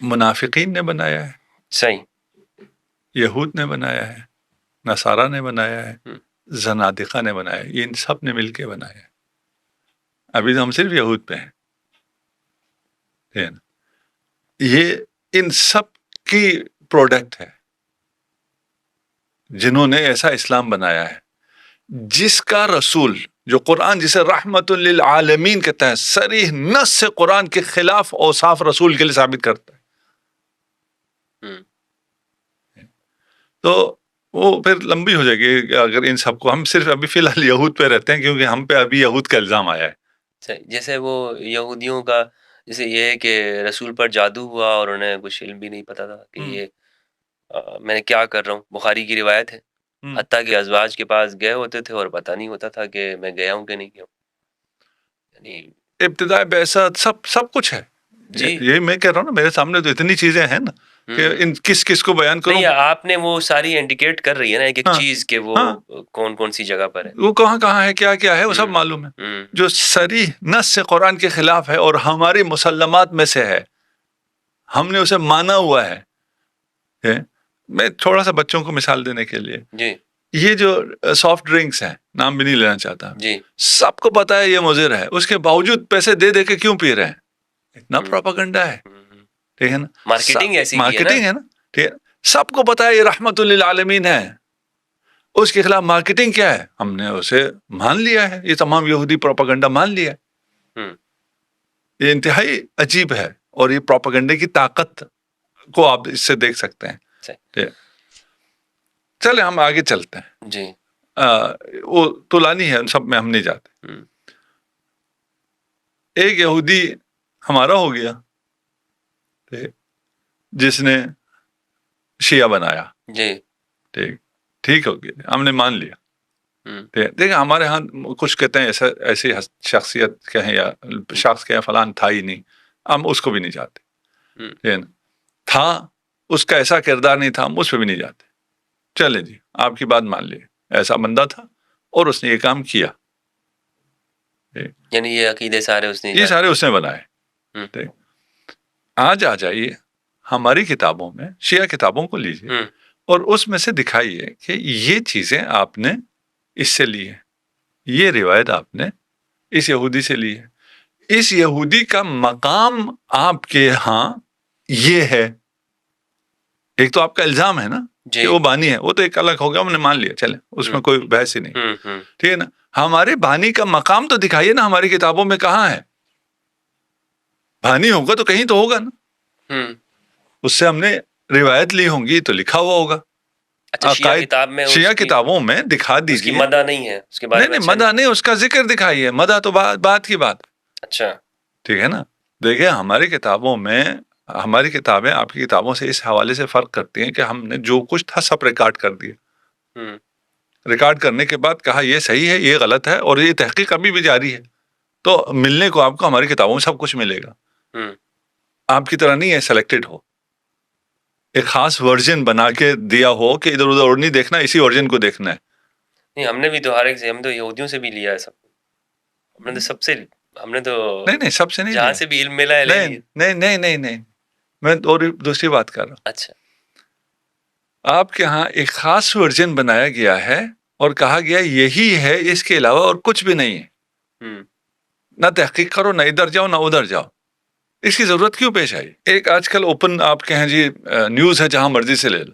[SPEAKER 2] منافقین نے بنایا ہے،
[SPEAKER 1] صحیح،
[SPEAKER 2] یہود نے بنایا ہے، نصارہ نے بنایا ہے، زنادقہ نے بنایا ہے. یہ ان سب نے مل کے بنایا ہے. ابھی تو ہم صرف یہود پہ ہیں. یہ ان سب کی پروڈکٹ ہے جنہوں نے ایسا اسلام بنایا ہے جس کا رسول، جو قرآن جسے رحمت للعالمین کہتا ہے، صریح نص سے قرآن کے خلاف اوصاف رسول کے لیے ثابت کرتا ہے. تو وہ پھر لمبی ہو جائے گی اگر ان سب کو، ہم صرف ابھی فی الحال یہود پہ رہتے ہیں کیونکہ ہم پہ ابھی یہود کا الزام آیا ہے.
[SPEAKER 1] جیسے وہ یہودیوں کا جیسے یہ ہے کہ رسول پر جادو ہوا اور انہیں کچھ علم بھی نہیں پتا تھا کہ یہ میں کیا کر رہا ہوں. بخاری کی روایت ہے حتیٰ کہ ازواج کے پاس گئے ہوتے تھے اور پتہ نہیں ہوتا تھا کہ میں گیا ہوں کہ نہیں گیا ہوں. یعنی
[SPEAKER 2] ابتداء بعثت سب کچھ ہے.
[SPEAKER 1] جی،
[SPEAKER 2] یہ میں کہہ رہا ہوں نا، میرے سامنے تو اتنی چیزیں ہیں نا کہ ان کس کو بیان کروں.
[SPEAKER 1] نہیں، آپ نے وہ ساری انڈیکیٹ کر رہی ہے نا ایک ایک چیز کہ وہ کون سی جگہ پر ہے،
[SPEAKER 2] وہ کہاں ہے، کیا ہے، وہ سب معلوم ہے. جو صریح نص سے قرآن کے خلاف ہے اور ہماری مسلمات میں سے ہے، ہم نے اسے مانا ہوا ہے. میں تھوڑا سا بچوں کو مثال دینے کے لیے،
[SPEAKER 1] جی،
[SPEAKER 2] یہ جو سافٹ ڈرنکس ہیں، نام بھی نہیں لینا چاہتا،
[SPEAKER 1] جی،
[SPEAKER 2] سب کو پتا ہے یہ مضر ہے، اس کے باوجود پیسے دے دے کے کیوں پی رہے ہیں؟ اتنا پروپیگنڈا ہے، ٹھیک ہے نا، مارکیٹنگ ہے نا، ٹھیک ہے. سب کو پتا ہے یہ رحمت للعالمین ہے، اس کے خلاف مارکیٹنگ کیا ہے؟ ہم نے اسے مان لیا ہے، یہ تمام یہودی پروپیگنڈا مان لیا ہے. یہ انتہائی عجیب ہے، اور یہ پروپیگنڈے کی طاقت کو آپ اس سے دیکھ سکتے ہیں. چلے ہم آگے چلتے ہیں.
[SPEAKER 1] جی،
[SPEAKER 2] وہ طولانی ہے، ان سب میں ہم نہیں جاتے. ایک یہودی ہمارا ہو گیا، جس نے شیعہ بنایا،
[SPEAKER 1] جی
[SPEAKER 2] ٹھیک ہو گیا، ہم نے مان لیا. دیکھیں ہمارے ہاں کچھ کہتے ہیں ایسی شخصیت کہیں یا شخص کہیں فلان تھا ہی نہیں، ہم اس کو بھی نہیں جاتے. تھا اس کا ایسا کردار نہیں تھا، ہم اس پہ بھی نہیں جاتے. چلے جی آپ کی بات مان لیے، ایسا بندہ تھا اور اس نے یہ کام کیا.
[SPEAKER 1] یعنی یہ عقیدے سارے اس نے
[SPEAKER 2] یہ سارے اس نے بنائے. آج آ جائیے ہماری کتابوں میں، شیعہ کتابوں کو لیجیے اور اس میں سے دکھائیے کہ یہ چیزیں آپ نے اس سے لی ہے، یہ روایت آپ نے اس یہودی سے لی ہے. اس یہودی کا مقام آپ کے ہاں یہ ہے. ایک تو آپ کا الزام ہے نا کہ وہ بانی ہے، وہ تو ایک الگ ہو گیا، ہم نے مان لیا، چلے اس میں کوئی بحث ہی نہیں. ٹھیک ہے نا. ہمارے بانی کا مقام تو دکھائیے نا ہماری کتابوں میں کہاں ہے. بانی ہوگا تو کہیں تو ہوگا نا، اس سے ہم نے روایت لی ہوں گی تو لکھا ہوا ہوگا. شیعہ کتابوں میں دکھا دیجیے.
[SPEAKER 1] مدح نہیں ہے اس کے بارے میں،
[SPEAKER 2] نہیں مدح نہیں، اس کا ذکر دکھائیے. مدح تو بات کی بات.
[SPEAKER 1] اچھا
[SPEAKER 2] ٹھیک ہے نا. دیکھیں ہماری کتابوں میں، ہماری کتابیں آپ کی کتابوں سے اس حوالے سے فرق کرتی ہیں کہ ہم نے جو کچھ تھا سب ریکارڈ کر دیا. ریکارڈ کرنے کے بعد کہا یہ صحیح ہے، یہ غلط ہے، اور یہ تحقیق ابھی بھی جاری ہے. تو ملنے کو آپ کو ہماری کتابوں میں سب کچھ ملے گا. آپ کی طرح نہیں ہے سلیکٹڈ ہو، ایک خاص ورژن بنا کے دیا ہو کہ ادھر ادھر اور نہیں دیکھنا، اسی ورژن کو دیکھنا ہے.
[SPEAKER 1] نہیں ہم نے بھی تو ہر ایک سے، ہم تو یہودیوں سے بھی لیا ہے سب. ہم نے تو سب سے، ہم نے تو
[SPEAKER 2] نہیں سب سے نہیں،
[SPEAKER 1] جہاں سے بھی علم ملا ہے لے لیا.
[SPEAKER 2] نہیں میں اور دوسری بات کر رہا ہوں.
[SPEAKER 1] اچھا
[SPEAKER 2] آپ کے ہاں ایک خاص ورژن بنایا گیا ہے اور کہا گیا یہی ہے، اس کے علاوہ اور کچھ بھی نہیں ہے. نہ تحقیق کرو، نہ ادھر جاؤ نہ ادھر جاؤ. اس کی ضرورت کیوں پیش آئی؟ ایک آج کل اوپن آپ کہیں جی نیوز ہے، جہاں مرضی سے لے لو.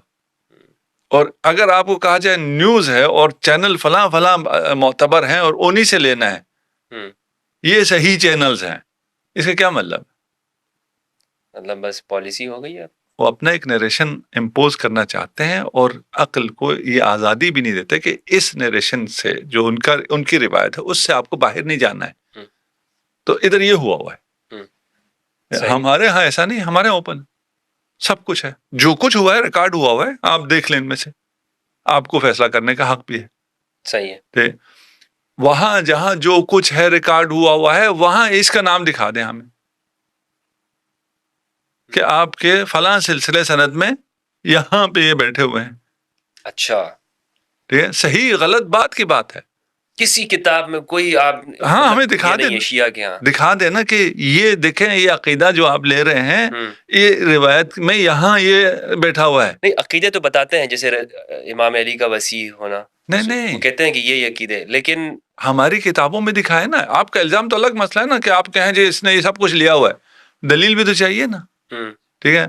[SPEAKER 2] اور اگر آپ کو کہا جائے نیوز ہے اور چینل فلاں فلاں معتبر ہیں اور انہی سے لینا ہے، یہ صحیح چینلز ہیں، اس کا کیا مطلب؟
[SPEAKER 1] مطلب بس پالیسی ہو گئی ہے.
[SPEAKER 2] وہ اپنا ایک نیریشن امپوز کرنا چاہتے ہیں اور عقل کو یہ آزادی بھی نہیں دیتے کہ اس نیریشن سے جو ان کی روایت ہے اس سے آپ کو باہر نہیں جانا ہے. تو ادھر یہ ہوا ہے. ہمارے ہاں ایسا نہیں، ہمارے ہاں اوپن سب کچھ ہے، جو کچھ ہوا ہے ریکارڈ ہوا ہے. آپ دیکھ لیں ان میں سے، آپ کو فیصلہ کرنے کا حق بھی ہے.
[SPEAKER 1] صحیح ہے.
[SPEAKER 2] وہاں جہاں جو کچھ ہے ریکارڈ ہوا ہے وہاں اس کا نام دکھا دیں ہمیں کہ آپ کے فلاں سلسلے سند میں یہاں پہ یہ بیٹھے ہوئے ہیں.
[SPEAKER 1] اچھا
[SPEAKER 2] ٹھیک ہے، صحیح غلط بات کی بات ہے.
[SPEAKER 1] کسی کتاب میں کوئی آپ
[SPEAKER 2] ہاں ہمیں دکھا دیں،
[SPEAKER 1] شیعہ کے ہاں
[SPEAKER 2] دکھا دینا کہ یہ دیکھیں یہ عقیدہ جو آپ لے رہے ہیں یہ روایت میں یہاں یہ بیٹھا ہوا ہے.
[SPEAKER 1] نہیں عقیدے تو بتاتے ہیں، جیسے امام علی کا وسیع ہونا،
[SPEAKER 2] نہیں
[SPEAKER 1] وہ کہتے ہیں کہ یہ عقیدے، لیکن
[SPEAKER 2] ہماری کتابوں میں دکھا ہے نا. آپ کا الزام تو الگ مسئلہ ہے نا کہ آپ کہیں جی اس نے یہ سب کچھ لیا ہوا ہے، دلیل بھی تو چاہیے نا. ٹھیک ہے،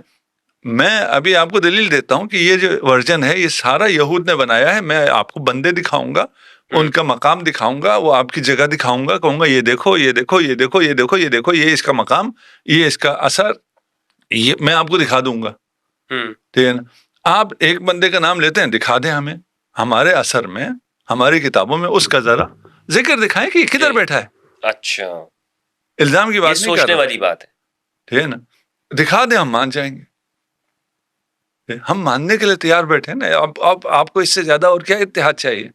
[SPEAKER 2] میں ابھی آپ کو دلیل دیتا ہوں کہ یہ جو ورژن ہے یہ سارا یہود نے بنایا ہے. میں آپ کو بندے دکھاؤں گا، ان کا مقام دکھاؤں گا، وہ آپ کی جگہ دکھاؤں گا، کہوں گا یہ دیکھو یہ دیکھو یہ دیکھو یہ دیکھو یہ دیکھو، یہ اس کا مقام، یہ اس کا اثر، یہ میں آپ کو دکھا دوں گا. ٹھیک ہے نا. آپ ایک بندے کا نام لیتے ہیں، دکھا دیں ہمیں ہمارے اثر میں، ہماری کتابوں میں اس کا ذرا ذکر دکھائیں کہ یہ کدھر بیٹھا ہے.
[SPEAKER 1] اچھا
[SPEAKER 2] الزام کی بات نہیں کر رہا،
[SPEAKER 1] سوچنے والی بات ہے.
[SPEAKER 2] ٹھیک ہے نا. دکھا دیں، ہم مان جائیں گے. ہم ماننے کے لیے تیار بیٹھے نا. اب آپ کو اس سے زیادہ اور کیا اتحاد چاہیے؟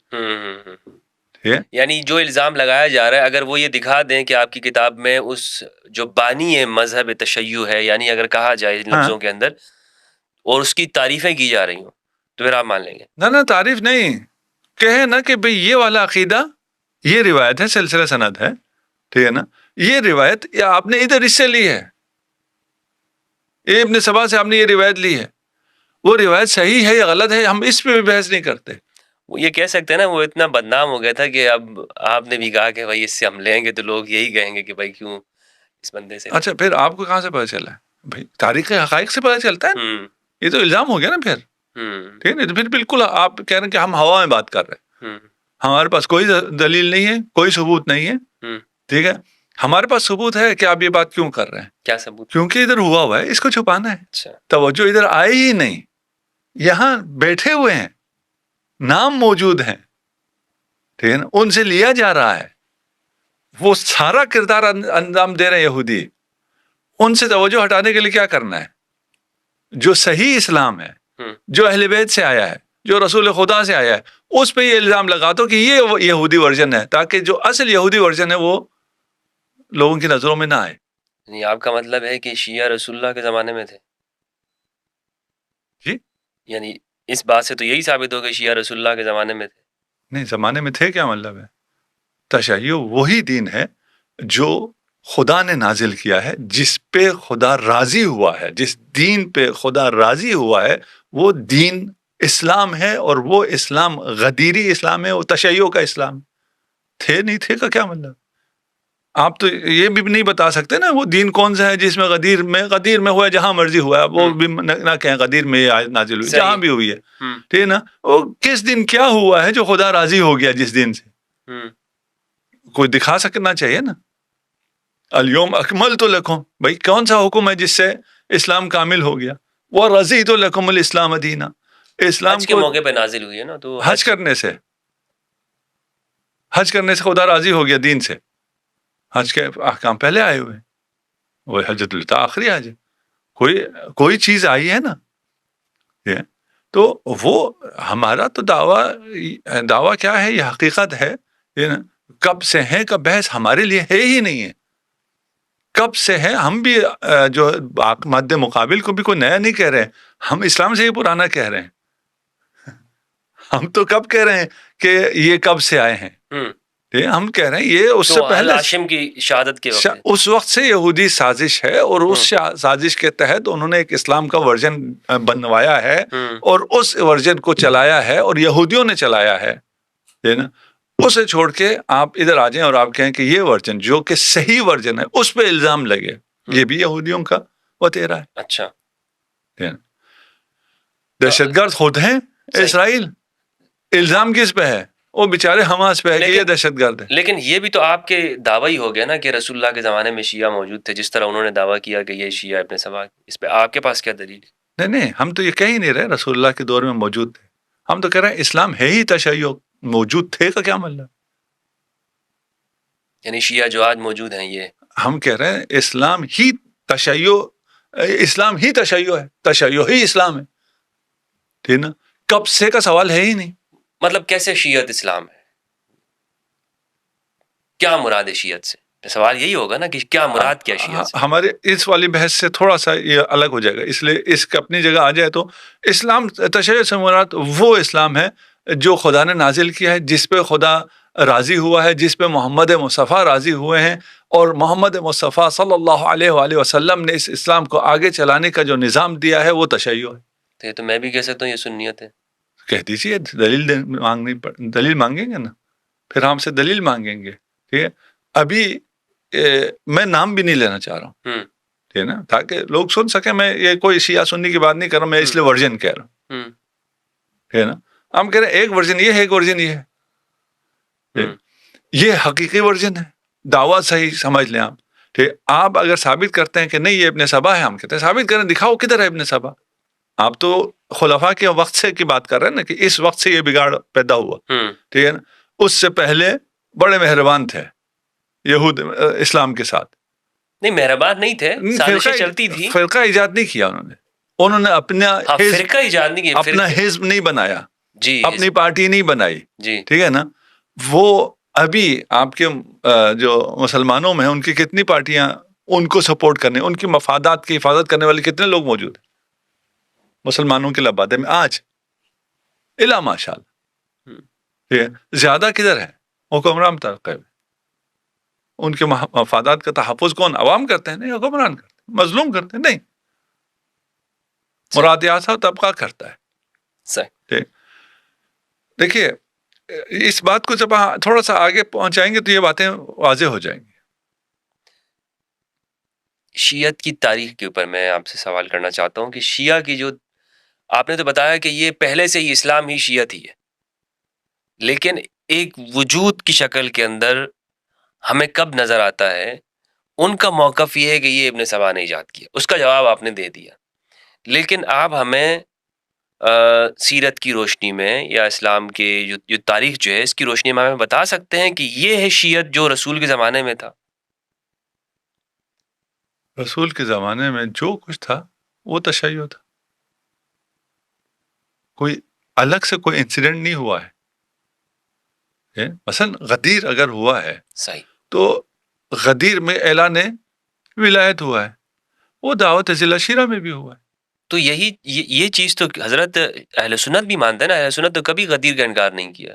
[SPEAKER 1] یعنی جو الزام لگایا جا رہا ہے، اگر وہ یہ دکھا دیں کہ آپ کی کتاب میں اس جو بانی ہے مذہب تشیع ہے، یعنی اگر کہا جائے ان لفظوں کے اندر، اور اس کی تعریفیں کی جا رہی ہوں، تو پھر آپ مان لیں گے.
[SPEAKER 2] نہ تعریف نہیں، کہے نا کہ بھئی یہ والا عقیدہ، یہ روایت ہے، سلسلہ سند ہے. ٹھیک ہے نا. یہ روایت آپ نے ادھر اس سے لی ہے، ابن سبا سے آپ نے یہ روایت لی ہے. وہ روایت صحیح ہے یا غلط ہے ہم اس پہ بھی بحث نہیں کرتے.
[SPEAKER 1] وہ یہ کہہ سکتے ہیں نا، وہ اتنا بدنام ہو گیا تھا کہ اب آپ نے بھی کہا کہ بھائی اس سے ہم لیں گے تو لوگ یہی کہیں گے کہ بھائی کیوں اس بندے سے.
[SPEAKER 2] اچھا پھر آپ کو کہاں سے پتہ چلا ہے؟ بھائی تاریخ حقائق سے پتہ چلتا ہے. یہ تو الزام ہو گیا نا پھر. ٹھیک ہے نا. تو پھر بالکل آپ کہہ رہے ہیں کہ ہم ہوا میں بات کر رہے ہیں. ہمارے پاس کوئی دلیل نہیں ہے، کوئی ثبوت نہیں ہے. ٹھیک ہے. ہمارے پاس ثبوت ہے کہ آپ یہ بات کیوں کر رہے ہیں.
[SPEAKER 1] کیا ثبوت؟
[SPEAKER 2] کیونکہ ادھر ہوا ہے، اس کو چھپانا ہے.
[SPEAKER 1] اچھا.
[SPEAKER 2] توجہ ادھر آئے ہی نہیں، یہاں بیٹھے ہوئے ہیں، نام موجود ہیں. ٹھیک ہے نا. ان سے لیا جا رہا ہے، وہ سارا کردار انجام دے رہے ہیں یہودی. ان سے توجہ ہٹانے کے لیے کیا کرنا ہے؟ جو صحیح اسلام ہے، جو اہل بیت سے آیا ہے، جو رسول خدا سے آیا ہے، اس پہ یہ الزام لگا دو کہ یہ یہودی ورژن ہے، تاکہ جو اصل یہودی ورژن ہے وہ لوگوں کی نظروں میں نہ آئے.
[SPEAKER 1] یعنی آپ کا مطلب ہے کہ شیعہ رسول اللہ کے زمانے میں تھے؟
[SPEAKER 2] جی
[SPEAKER 1] یعنی اس بات سے تو یہی ثابت ہو کہ شیعہ رسول اللہ کے زمانے میں تھے.
[SPEAKER 2] نہیں، زمانے میں تھے کیا مطلب ہے؟ تشیع وہی دین ہے جو خدا نے نازل کیا ہے، جس پہ خدا راضی ہوا ہے، جس دین پہ خدا راضی ہوا ہے، وہ دین اسلام ہے، اور وہ اسلام غدیری اسلام ہے، وہ تشیع کا اسلام. تھے نہیں تھے کا کیا مطلب؟ آپ تو یہ بھی نہیں بتا سکتے نا وہ دین کون سا ہے جس میں غدیر میں ہوا ہے، جہاں مرضی ہوا ہے، وہ بھی نہ کہیں غدیر میں یہ آیت نازل ہوئی، جہاں بھی ہوئی ہے، ٹھیک ہے نا. وہ کس دن کیا ہوا ہے جو خدا راضی ہو گیا جس دن سے؟ کوئی دکھا سکنا چاہیے نا. الیوم اکملت لکم، بھائی کون سا حکم ہے جس سے اسلام کامل ہو گیا؟ ورضیت لکم الاسلام دینا. اسلام
[SPEAKER 1] حج کے موقع پہ نازل ہوئی ہے نا، تو
[SPEAKER 2] حج کرنے سے خدا راضی ہو گیا دین سے. حج کے احکام پہلے آئے ہوئے، وہ حجۃ الوداع آخری حج ہے. کوئی چیز آئی ہے نا، تو وہ ہمارا تو دعویٰ کیا ہے؟ یہ حقیقت ہے. کب سے ہے کا بحث ہمارے لیے ہے ہی نہیں ہے. کب سے ہے؟ ہم بھی جو مد مقابل کو بھی کوئی نیا نہیں کہہ رہے ہیں، ہم اسلام سے ہی پرانا کہہ رہے ہیں. ہم تو کب کہہ رہے ہیں کہ یہ کب سے آئے ہیں؟ ہم کہہ رہے ہیں یہ اس سے پہلے
[SPEAKER 1] ہاشم کی شہادت کے وقت،
[SPEAKER 2] اس وقت سے یہودی سازش ہے، اور اس سازش کے تحت انہوں نے ایک اسلام کا ورژن بنوایا ہے، اور اس ورژن کو چلایا ہے، اور یہودیوں نے چلایا ہے نا. اسے چھوڑ کے آپ ادھر آ جائیں اور آپ کہیں کہ یہ ورژن جو کہ صحیح ورژن ہے اس پہ الزام لگے، یہ بھی یہودیوں کا وتیرا ہے.
[SPEAKER 1] اچھا،
[SPEAKER 2] دہشت گرد خود ہیں اسرائیل، الزام کس پہ ہے؟ وہ بیچارے حماس پہ ہے کہ یہ دہشت گرد ہے.
[SPEAKER 1] لیکن یہ بھی تو آپ کے دعویٰ ہی ہو گیا نا کہ رسول اللہ کے زمانے میں شیعہ موجود تھے، جس طرح انہوں نے دعویٰ کیا کہ یہ شیعہ ابن سبا. اس پہ آپ کے پاس کیا دلیل؟
[SPEAKER 2] نہیں، ہم تو یہ کہہ ہی نہیں رہے رسول اللہ کے دور میں موجود تھے. ہم تو کہہ رہے ہیں اسلام ہے ہی تشیع. موجود تھے کا کیا مطلب؟
[SPEAKER 1] یعنی شیعہ جو آج موجود ہیں، یہ
[SPEAKER 2] ہم کہہ رہے ہیں اسلام ہی تشیع ہے، تشیع ہی اسلام ہے. ٹھیک نا؟ کب سے کا سوال ہے ہی نہیں.
[SPEAKER 1] مطلب کیسے شیعت اسلام ہے؟ کیا مراد ہے شیعت سے؟ سوال یہی ہوگا نا کہ کیا مراد کیا شیعت سے؟
[SPEAKER 2] ہمارے اس والی بحث سے تھوڑا سا یہ الگ ہو جائے گا، اس لیے اس کا اپنی جگہ آ جائے تو اسلام تشیع سے مراد وہ اسلام ہے جو خدا نے نازل کیا ہے، جس پہ خدا راضی ہوا ہے، جس پہ محمد مصطفیٰ راضی ہوئے ہیں، اور محمد مصطفیٰ صلی اللہ علیہ وآلہ وسلم نے اس اسلام کو آگے چلانے کا جو نظام دیا ہے وہ تشیع ہے.
[SPEAKER 1] تو میں بھی کہہ سکتا ہوں یہ سنیت ہے.
[SPEAKER 2] کہہ دیجیے، دلیل مانگیں گے نا، پھر ہم سے دلیل مانگیں گے. ٹھیک ہے، ابھی میں نام بھی نہیں لینا چاہ رہا ہوں، ٹھیک ہے نا، تاکہ لوگ سن سکیں. میں یہ کوئی شیعہ سنی کی بات نہیں کر رہا، میں اس لیے ورژن کہہ رہا ہوں، ٹھیک ہے نا. ہم کہہ رہے ہیں ایک ورژن یہ ہے، ایک ورژن یہ ہے. یہ حقیقی ورژن ہے، دعویٰ صحیح سمجھ لیں آپ. ٹھیک، آپ اگر ثابت کرتے ہیں کہ نہیں یہ ابن سبا ہے، ہم کہتے ہیں ثابت کریں، دکھاؤ کدھر ہے ابن سبا. آپ تو خلفاء کے وقت سے کی بات کر رہے ہیں نا، کہ اس وقت سے یہ بگاڑ پیدا ہوا. ٹھیک ہے نا، اس سے پہلے بڑے مہربان تھے یہود اسلام کے ساتھ.
[SPEAKER 1] نہیں، مہربان نہیں تھے، سازشیں چلتی تھی.
[SPEAKER 2] فرقہ ایجاد نہیں کیا انہوں نے اپنا
[SPEAKER 1] فرقہ ایجاد نہیں کیا،
[SPEAKER 2] اپنا حزب نہیں بنایا،
[SPEAKER 1] جی،
[SPEAKER 2] اپنی پارٹی نہیں بنائی.
[SPEAKER 1] جی،
[SPEAKER 2] ٹھیک ہے نا. وہ ابھی آپ کے جو مسلمانوں میں ان کی کتنی پارٹیاں ان کو سپورٹ کرنے، ان کی مفادات کی حفاظت کرنے والے کتنے لوگ موجود ہیں مسلمانوں کے لبادے میں آج؟ الا ماشاء اللہ. زیادہ کدھر ہے؟ حکمران طبقے میں. ان کے مفادات کا تحفظ کون؟ عوام کرتے ہیں؟ نہیں، حکمران کرتے ہیں. مظلوم کرتے ہیں؟ نہیں، مراد یاسا طبقہ کرتا ہے.
[SPEAKER 1] صحیح.
[SPEAKER 2] دیکھیے، اس بات کو جب تھوڑا سا آگے پہنچائیں گے تو یہ باتیں واضح ہو جائیں گی.
[SPEAKER 1] شیعت کی تاریخ کے اوپر میں آپ سے سوال کرنا چاہتا ہوں کہ شیعہ کی جو آپ نے تو بتایا کہ یہ پہلے سے ہی اسلام ہی شیعت ہی ہے، لیکن ایک وجود کی شکل کے اندر ہمیں کب نظر آتا ہے ان کا موقف یہ ہے کہ یہ ابن سبا نے ایجاد کیا؟ اس کا جواب آپ نے دے دیا. لیکن آپ ہمیں سیرت کی روشنی میں یا اسلام کے جو تاریخ جو ہے اس کی روشنی میں ہمیں بتا سکتے ہیں کہ یہ ہے شیعت جو رسول کے زمانے میں تھا؟
[SPEAKER 2] رسول کے زمانے میں جو کچھ تھا وہ تشیع تھا. کوئی الگ سے کوئی انسیڈنٹ نہیں ہوا ہے. مثلا غدیر اگر ہوا ہے
[SPEAKER 1] صحیح.
[SPEAKER 2] تو غدیر میں اعلان ولایت ہوا ہے, وہ دعوت ذی العشیرہ میں بھی ہوا ہے.
[SPEAKER 1] تو یہ چیز تو حضرت اہل سنت بھی مانتے ہیں نا. اہل سنت تو کبھی غدیر کا انکار نہیں کیا.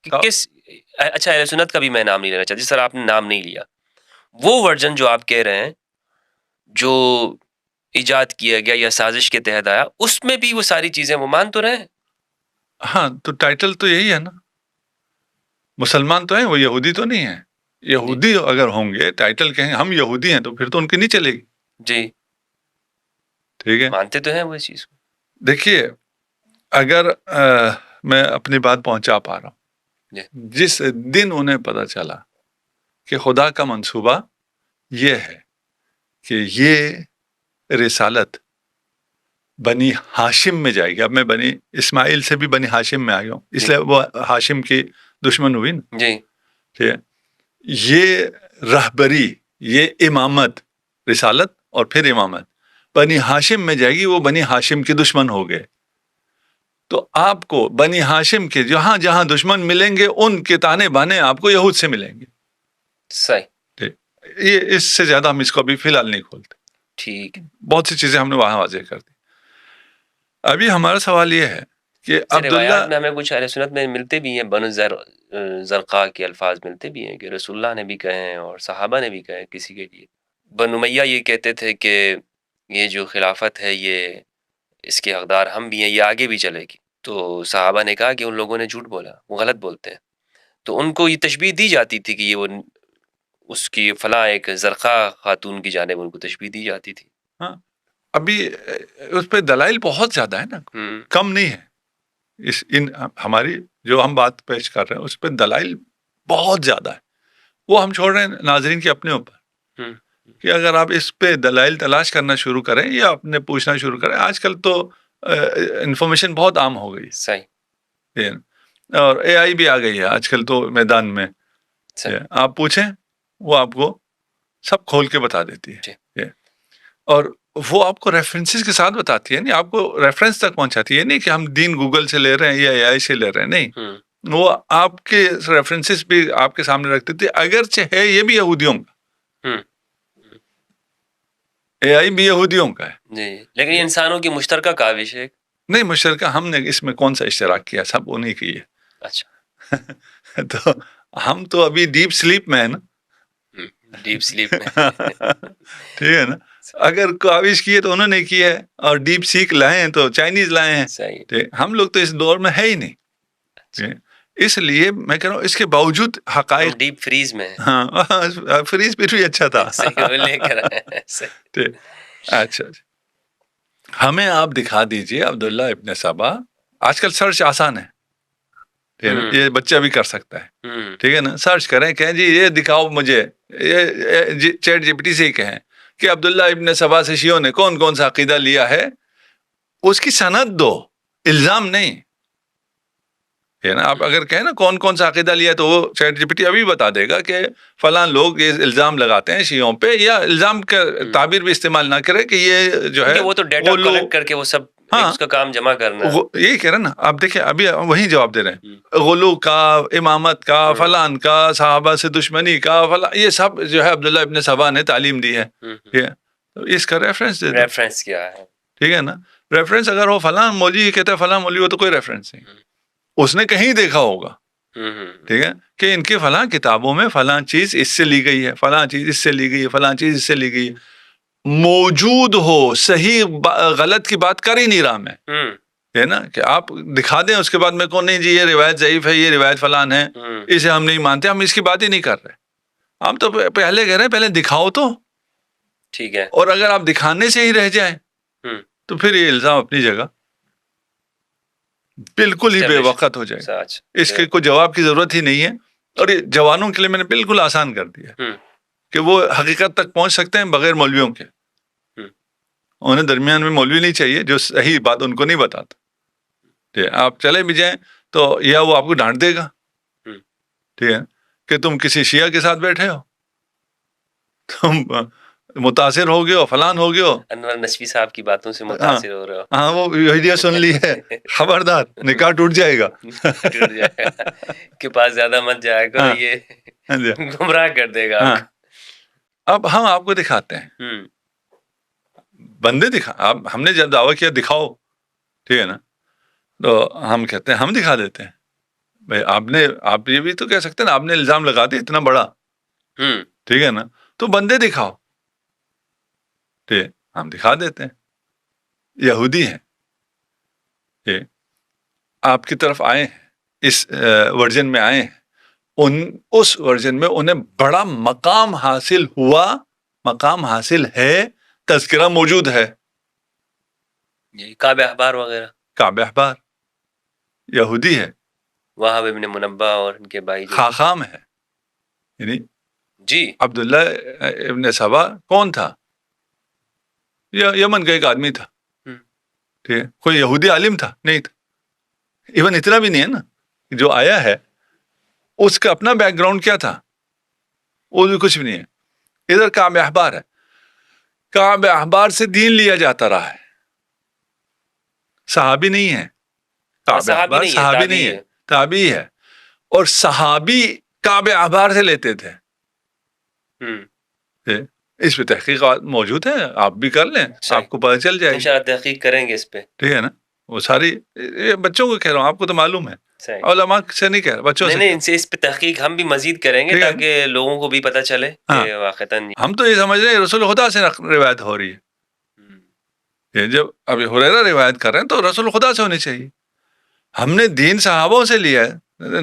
[SPEAKER 1] اچھا اہل سنت کا بھی میں نام نہیں لینا چاہتا, جس طرح آپ نے نام نہیں لیا, وہ ورژن جو آپ کہہ رہے ہیں جو ایجاد کیا گیا یا سازش کے تحت آیا, اس میں بھی وہ ساری چیزیں وہ مان تو رہے ہیں.
[SPEAKER 2] ہاں تو ٹائٹل تو یہی ہے نا, مسلمان تو ہیں, وہ یہودی تو نہیں ہے. یہودی اگر ہوں گے ٹائٹل کہیں ہم یہودی ہیں تو پھر تو ان کی نہیں چلے گی.
[SPEAKER 1] جی
[SPEAKER 2] ٹھیک ہے,
[SPEAKER 1] مانتے تو ہیں وہ اس چیز کو.
[SPEAKER 2] دیکھیے اگر میں اپنی بات پہنچا پا رہا ہوں, جس دن انہیں پتہ چلا کہ خدا کا منصوبہ یہ ہے کہ یہ رسالت بنی ہاشم میں جائے گی. اب میں بنی اسماعیل سے بھی بنی ہاشم میں آ گیا ہوں, اس لیے وہ ہاشم کی دشمن ہوئی نا.
[SPEAKER 1] جی
[SPEAKER 2] ٹھیک ہے, یہ رہبری, یہ امامت, رسالت اور پھر امامت بنی ہاشم میں جائے گی. وہ بنی ہاشم کے دشمن ہو گئے, تو آپ کو بنی ہاشم کے جہاں جہاں دشمن ملیں گے ان کے تانے بانے آپ کو یہود سے ملیں گے.
[SPEAKER 1] صحیح.
[SPEAKER 2] یہ اس سے زیادہ ہم اس کو ابھی فی الحال نہیں کھولتے.
[SPEAKER 1] ٹھیک,
[SPEAKER 2] بہت سی چیزیں ہم نے وہاں واضح کر دی. ابھی ہمارا سوال یہ ہے کہ
[SPEAKER 1] روایات میں ہمیں کچھ اہل سنت میں ملتے بھی ہیں, بنو زرقاء کے الفاظ ملتے بھی ہیں کہ رسول اللہ نے بھی کہے ہیں اور صحابہ نے بھی کہے کسی کے لیے. بنو امیہ یہ کہتے تھے کہ یہ جو خلافت ہے یہ اس کے حقدار ہم بھی ہیں, یہ آگے بھی چلے گی. تو صحابہ نے کہا کہ ان لوگوں نے جھوٹ بولا, وہ غلط بولتے ہیں. تو ان کو یہ تشبیہ دی جاتی تھی کہ یہ وہ اس کی فلاں ایک زرقاء خاتون کی جانب ان کو تشبیہ دی جاتی تھی.
[SPEAKER 2] ہاں ابھی اس پہ دلائل بہت زیادہ ہے نا, کم نہیں ہے. ہماری جو ہم بات پیش کر رہے ہیں اس پہ دلائل بہت زیادہ ہے. وہ ہم چھوڑ رہے ہیں ناظرین کے اپنے اوپر کہ اگر آپ اس پہ دلائل تلاش کرنا شروع کریں یا اپنے پوچھنا شروع کریں. آج کل تو انفارمیشن بہت عام ہو گئی.
[SPEAKER 1] صحیح.
[SPEAKER 2] اور اے آئی بھی آ گئی ہے آج کل تو میدان میں. آپ پوچھیں وہ آپ کو سب کھول کے بتا دیتی ہے, اور وہ آپ کو ریفرنسز کے ساتھ بتاتی ہے. نہیں آپ کو ریفرنس تک پہنچاتی ہے, نہیں کہ ہم دین گوگل سے لے رہے ہیں یا اے آئی سے لے رہے ہیں. نہیں, وہ آپ کے ریفرنسز بھی آپ کے سامنے رکھتی تھی, اگرچہ ہے یہ بھی یہودیوں کا, اے آئی بھی یہودیوں کا ہے.
[SPEAKER 1] جی لیکن یہ انسانوں کی مشترکہ کاوش ہے.
[SPEAKER 2] نہیں مشترکہ ہم نے اس میں کون سا اشتراک کیا, سب انہیں کی ہے.
[SPEAKER 1] اچھا
[SPEAKER 2] تو ہم تو ابھی ڈیپ سلیپ میں ہے نا.
[SPEAKER 1] ڈیپ سلیپ میں
[SPEAKER 2] ٹھیک ہے نا, اگر کاوش کی ہے تو انہوں نے کی ہے, اور ڈیپ سیک لائے ہیں تو چائنیز لائے ہیں. ہم لوگ تو اس دور میں ہے ہی نہیں. اس لیے میں کہہ رہا ہوں اس کے باوجود حقائق
[SPEAKER 1] ڈیپ فریز میں.
[SPEAKER 2] ہاں فریز پھر بھی اچھا تھا. اچھا ہمیں آپ دکھا دیجئے عبداللہ ابن سبا. آج کل سرچ آسان ہے, یہ بچہ بھی کر سکتا ہے. ٹھیک ہے نا, سرچ کریں کہیں جی یہ دکھاؤ مجھے, یہ چیٹ جی پی ٹی سے ہی کہیں کہ عبداللہ ابن سبا سے شیعوں نے کون کون سا عقیدہ لیا ہے, اس کی سند دو, الزام نہیں ہے نا. آپ اگر کہیں نا کون کون سا عقیدہ لیا تو وہ چیٹ جی پی ٹی ابھی بتا دے گا کہ فلاں لوگ یہ الزام لگاتے ہیں شیعوں پہ, یا الزام کا تعبیر بھی استعمال نہ کرے کہ یہ جو ہے
[SPEAKER 1] وہ تو ڈیٹا کلیکٹ کر کے وہ سب اس کا کام جمع کرنا ہے.
[SPEAKER 2] یہی کہہ رہے نا آپ, دیکھیں ابھی وہی جواب دے رہے ہیں, غلو کا, امامت کا, فلان کا, صحابہ سے دشمنی کا, فلاں, یہ سب جو ہے عبداللہ ابن سبا نے تعلیم دی ہے. تو اس کا ریفرنس دے دو.
[SPEAKER 1] ریفرنس کیا ہے,
[SPEAKER 2] ٹھیک ہے نا, ریفرنس اگر وہ فلاں مولوی کہتا ہے فلاں مولوی, وہ تو کوئی ریفرنس نہیں, اس نے کہیں دیکھا ہوگا. ٹھیک ہے کہ ان کی فلاں کتابوں میں فلاں چیز اس سے لی گئی ہے, فلاں چیز اس سے لی گئی ہے, فلاں چیز اس سے لی گئی ہے. موجود ہو, صحیح غلط کی بات کر ہی نہیں رہا میں, ہے نا, کہ آپ دکھا دیں اس کے بعد میں کون نہیں جی یہ روایت ضعیف ہے, یہ روایت فلان ہے, اسے ہم نہیں مانتے, ہم اس کی بات ہی نہیں کر رہے. ہم تو پہلے کہہ رہے ہیں پہلے دکھاؤ تو
[SPEAKER 1] ٹھیک ہے,
[SPEAKER 2] اور اگر آپ دکھانے سے ہی رہ جائیں تو پھر یہ الزام اپنی جگہ بالکل ہی بے وقت ہو جائے. اس کے کوئی جواب کی ضرورت ہی نہیں ہے. اور یہ جوانوں کے لیے میں نے بالکل آسان کر دیا کہ وہ حقیقت تک پہنچ سکتے ہیں بغیر مولویوں کے. انہیں درمیان میں مولوی نہیں چاہیے جو صحیح بات ان کو نہیں بتاتا. آپ چلے بھی جائیں تو یا وہ آپ کو ڈانٹ دے گا, ٹھیک ہے, کہ تم کسی شیعہ کے ساتھ بیٹھے ہو, تم متاثر ہو گئے فلان ہو گئے
[SPEAKER 1] انور نشوی صاحب کی باتوں سے متاثر ہو رہے ہو.
[SPEAKER 2] ہاں وہ ویڈیو سن لی ہے خبردار نکاح ٹوٹ جائے گا
[SPEAKER 1] ٹوٹ جائے گا کے پاس زیادہ مت جایا کرو, یہ گمراہ کر دے گا.
[SPEAKER 2] اب ہم آپ کو دکھاتے ہیں, بندے ہم نے جب دعویٰ کیا دکھاؤ, ٹھیک ہے نا, تو ہم کہتے ہیں ہم دکھا دیتے ہیں. بھائی آپ یہ بھی تو کہہ سکتے ہیں نا, آپ نے الزام لگا دیا اتنا بڑا, ٹھیک ہے نا, تو بندے دکھاؤ, ٹھیک, ہم دکھا دیتے ہیں. یہودی ہیں یہ آپ کی طرف آئے ہیں, اس ورژن میں آئے ہیں, اس ورژن میں انہیں بڑا مقام حاصل ہوا, مقام حاصل ہے, تذکرہ موجود ہے.
[SPEAKER 1] کعب احبار وغیرہ,
[SPEAKER 2] کعب احبار یہودی ہے,
[SPEAKER 1] وہاب ابن منبہ اور ان کے بھائی
[SPEAKER 2] خاخام ہے, یعنی
[SPEAKER 1] جی
[SPEAKER 2] عبداللہ ابن سبا کون تھا؟ یمن کا ایک آدمی تھا, ٹھیک ہے, کوئی یہودی عالم تھا نہیں تھا, ایون اتنا بھی نہیں ہے نا, جو آیا ہے اس کا اپنا بیک گراؤنڈ کیا تھا وہ بھی کچھ بھی نہیں ہے. ادھر کعب احبار ہے, کعب احبار سے دین لیا جاتا رہا ہے, صحابی نہیں ہے کعب احبار, صحابی نہیں ہے, تابعی ہے, اور صحابی کعب احبار سے لیتے تھے. اس پہ تحقیقات موجود ہیں, آپ بھی کر لیں, آپ کو پتہ چل جائے گی.
[SPEAKER 1] انشاءاللہ تحقیق کریں گے اس پہ,
[SPEAKER 2] ٹھیک ہے نا, وہ ساری بچوں کو کہہ رہا ہوں, آپ کو تو معلوم ہے, علماء سے نہیں کہہ رہا, بچوں سے.
[SPEAKER 1] نہیں ان سے اس پہ تحقیق ہم بھی مزید کریں گے تاکہ لوگوں کو بھی پتہ چلے کہ واقعتاً
[SPEAKER 2] ہم تو یہ سمجھ رہے ہیں رسول خدا سے روایت ہو رہی ہے. جب ابھی ہریرہ روایت کر رہے ہیں تو رسول خدا سے ہونی چاہیے. ہم نے دین صحابوں سے لیا ہے,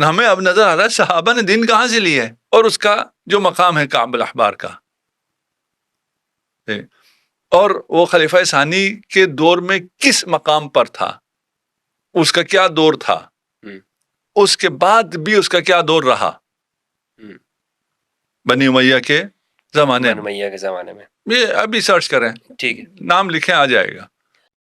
[SPEAKER 2] ہمیں اب نظر آ رہا ہے صحابہ نے دین کہاں سے لیا ہے, اور اس کا جو مقام ہے کعب الاحبار کا, اور وہ خلیفہ ثانی کے دور میں کس مقام پر تھا, اس کا کیا دور تھا, اس کے بعد بھی اس کا کیا دور رہا بنی امیہ کے زمانے میں.
[SPEAKER 1] امیہ کے زمانے میں
[SPEAKER 2] یہ ابھی سرچ کریں,
[SPEAKER 1] ٹھیک ہے,
[SPEAKER 2] نام لکھیں آ جائے گا.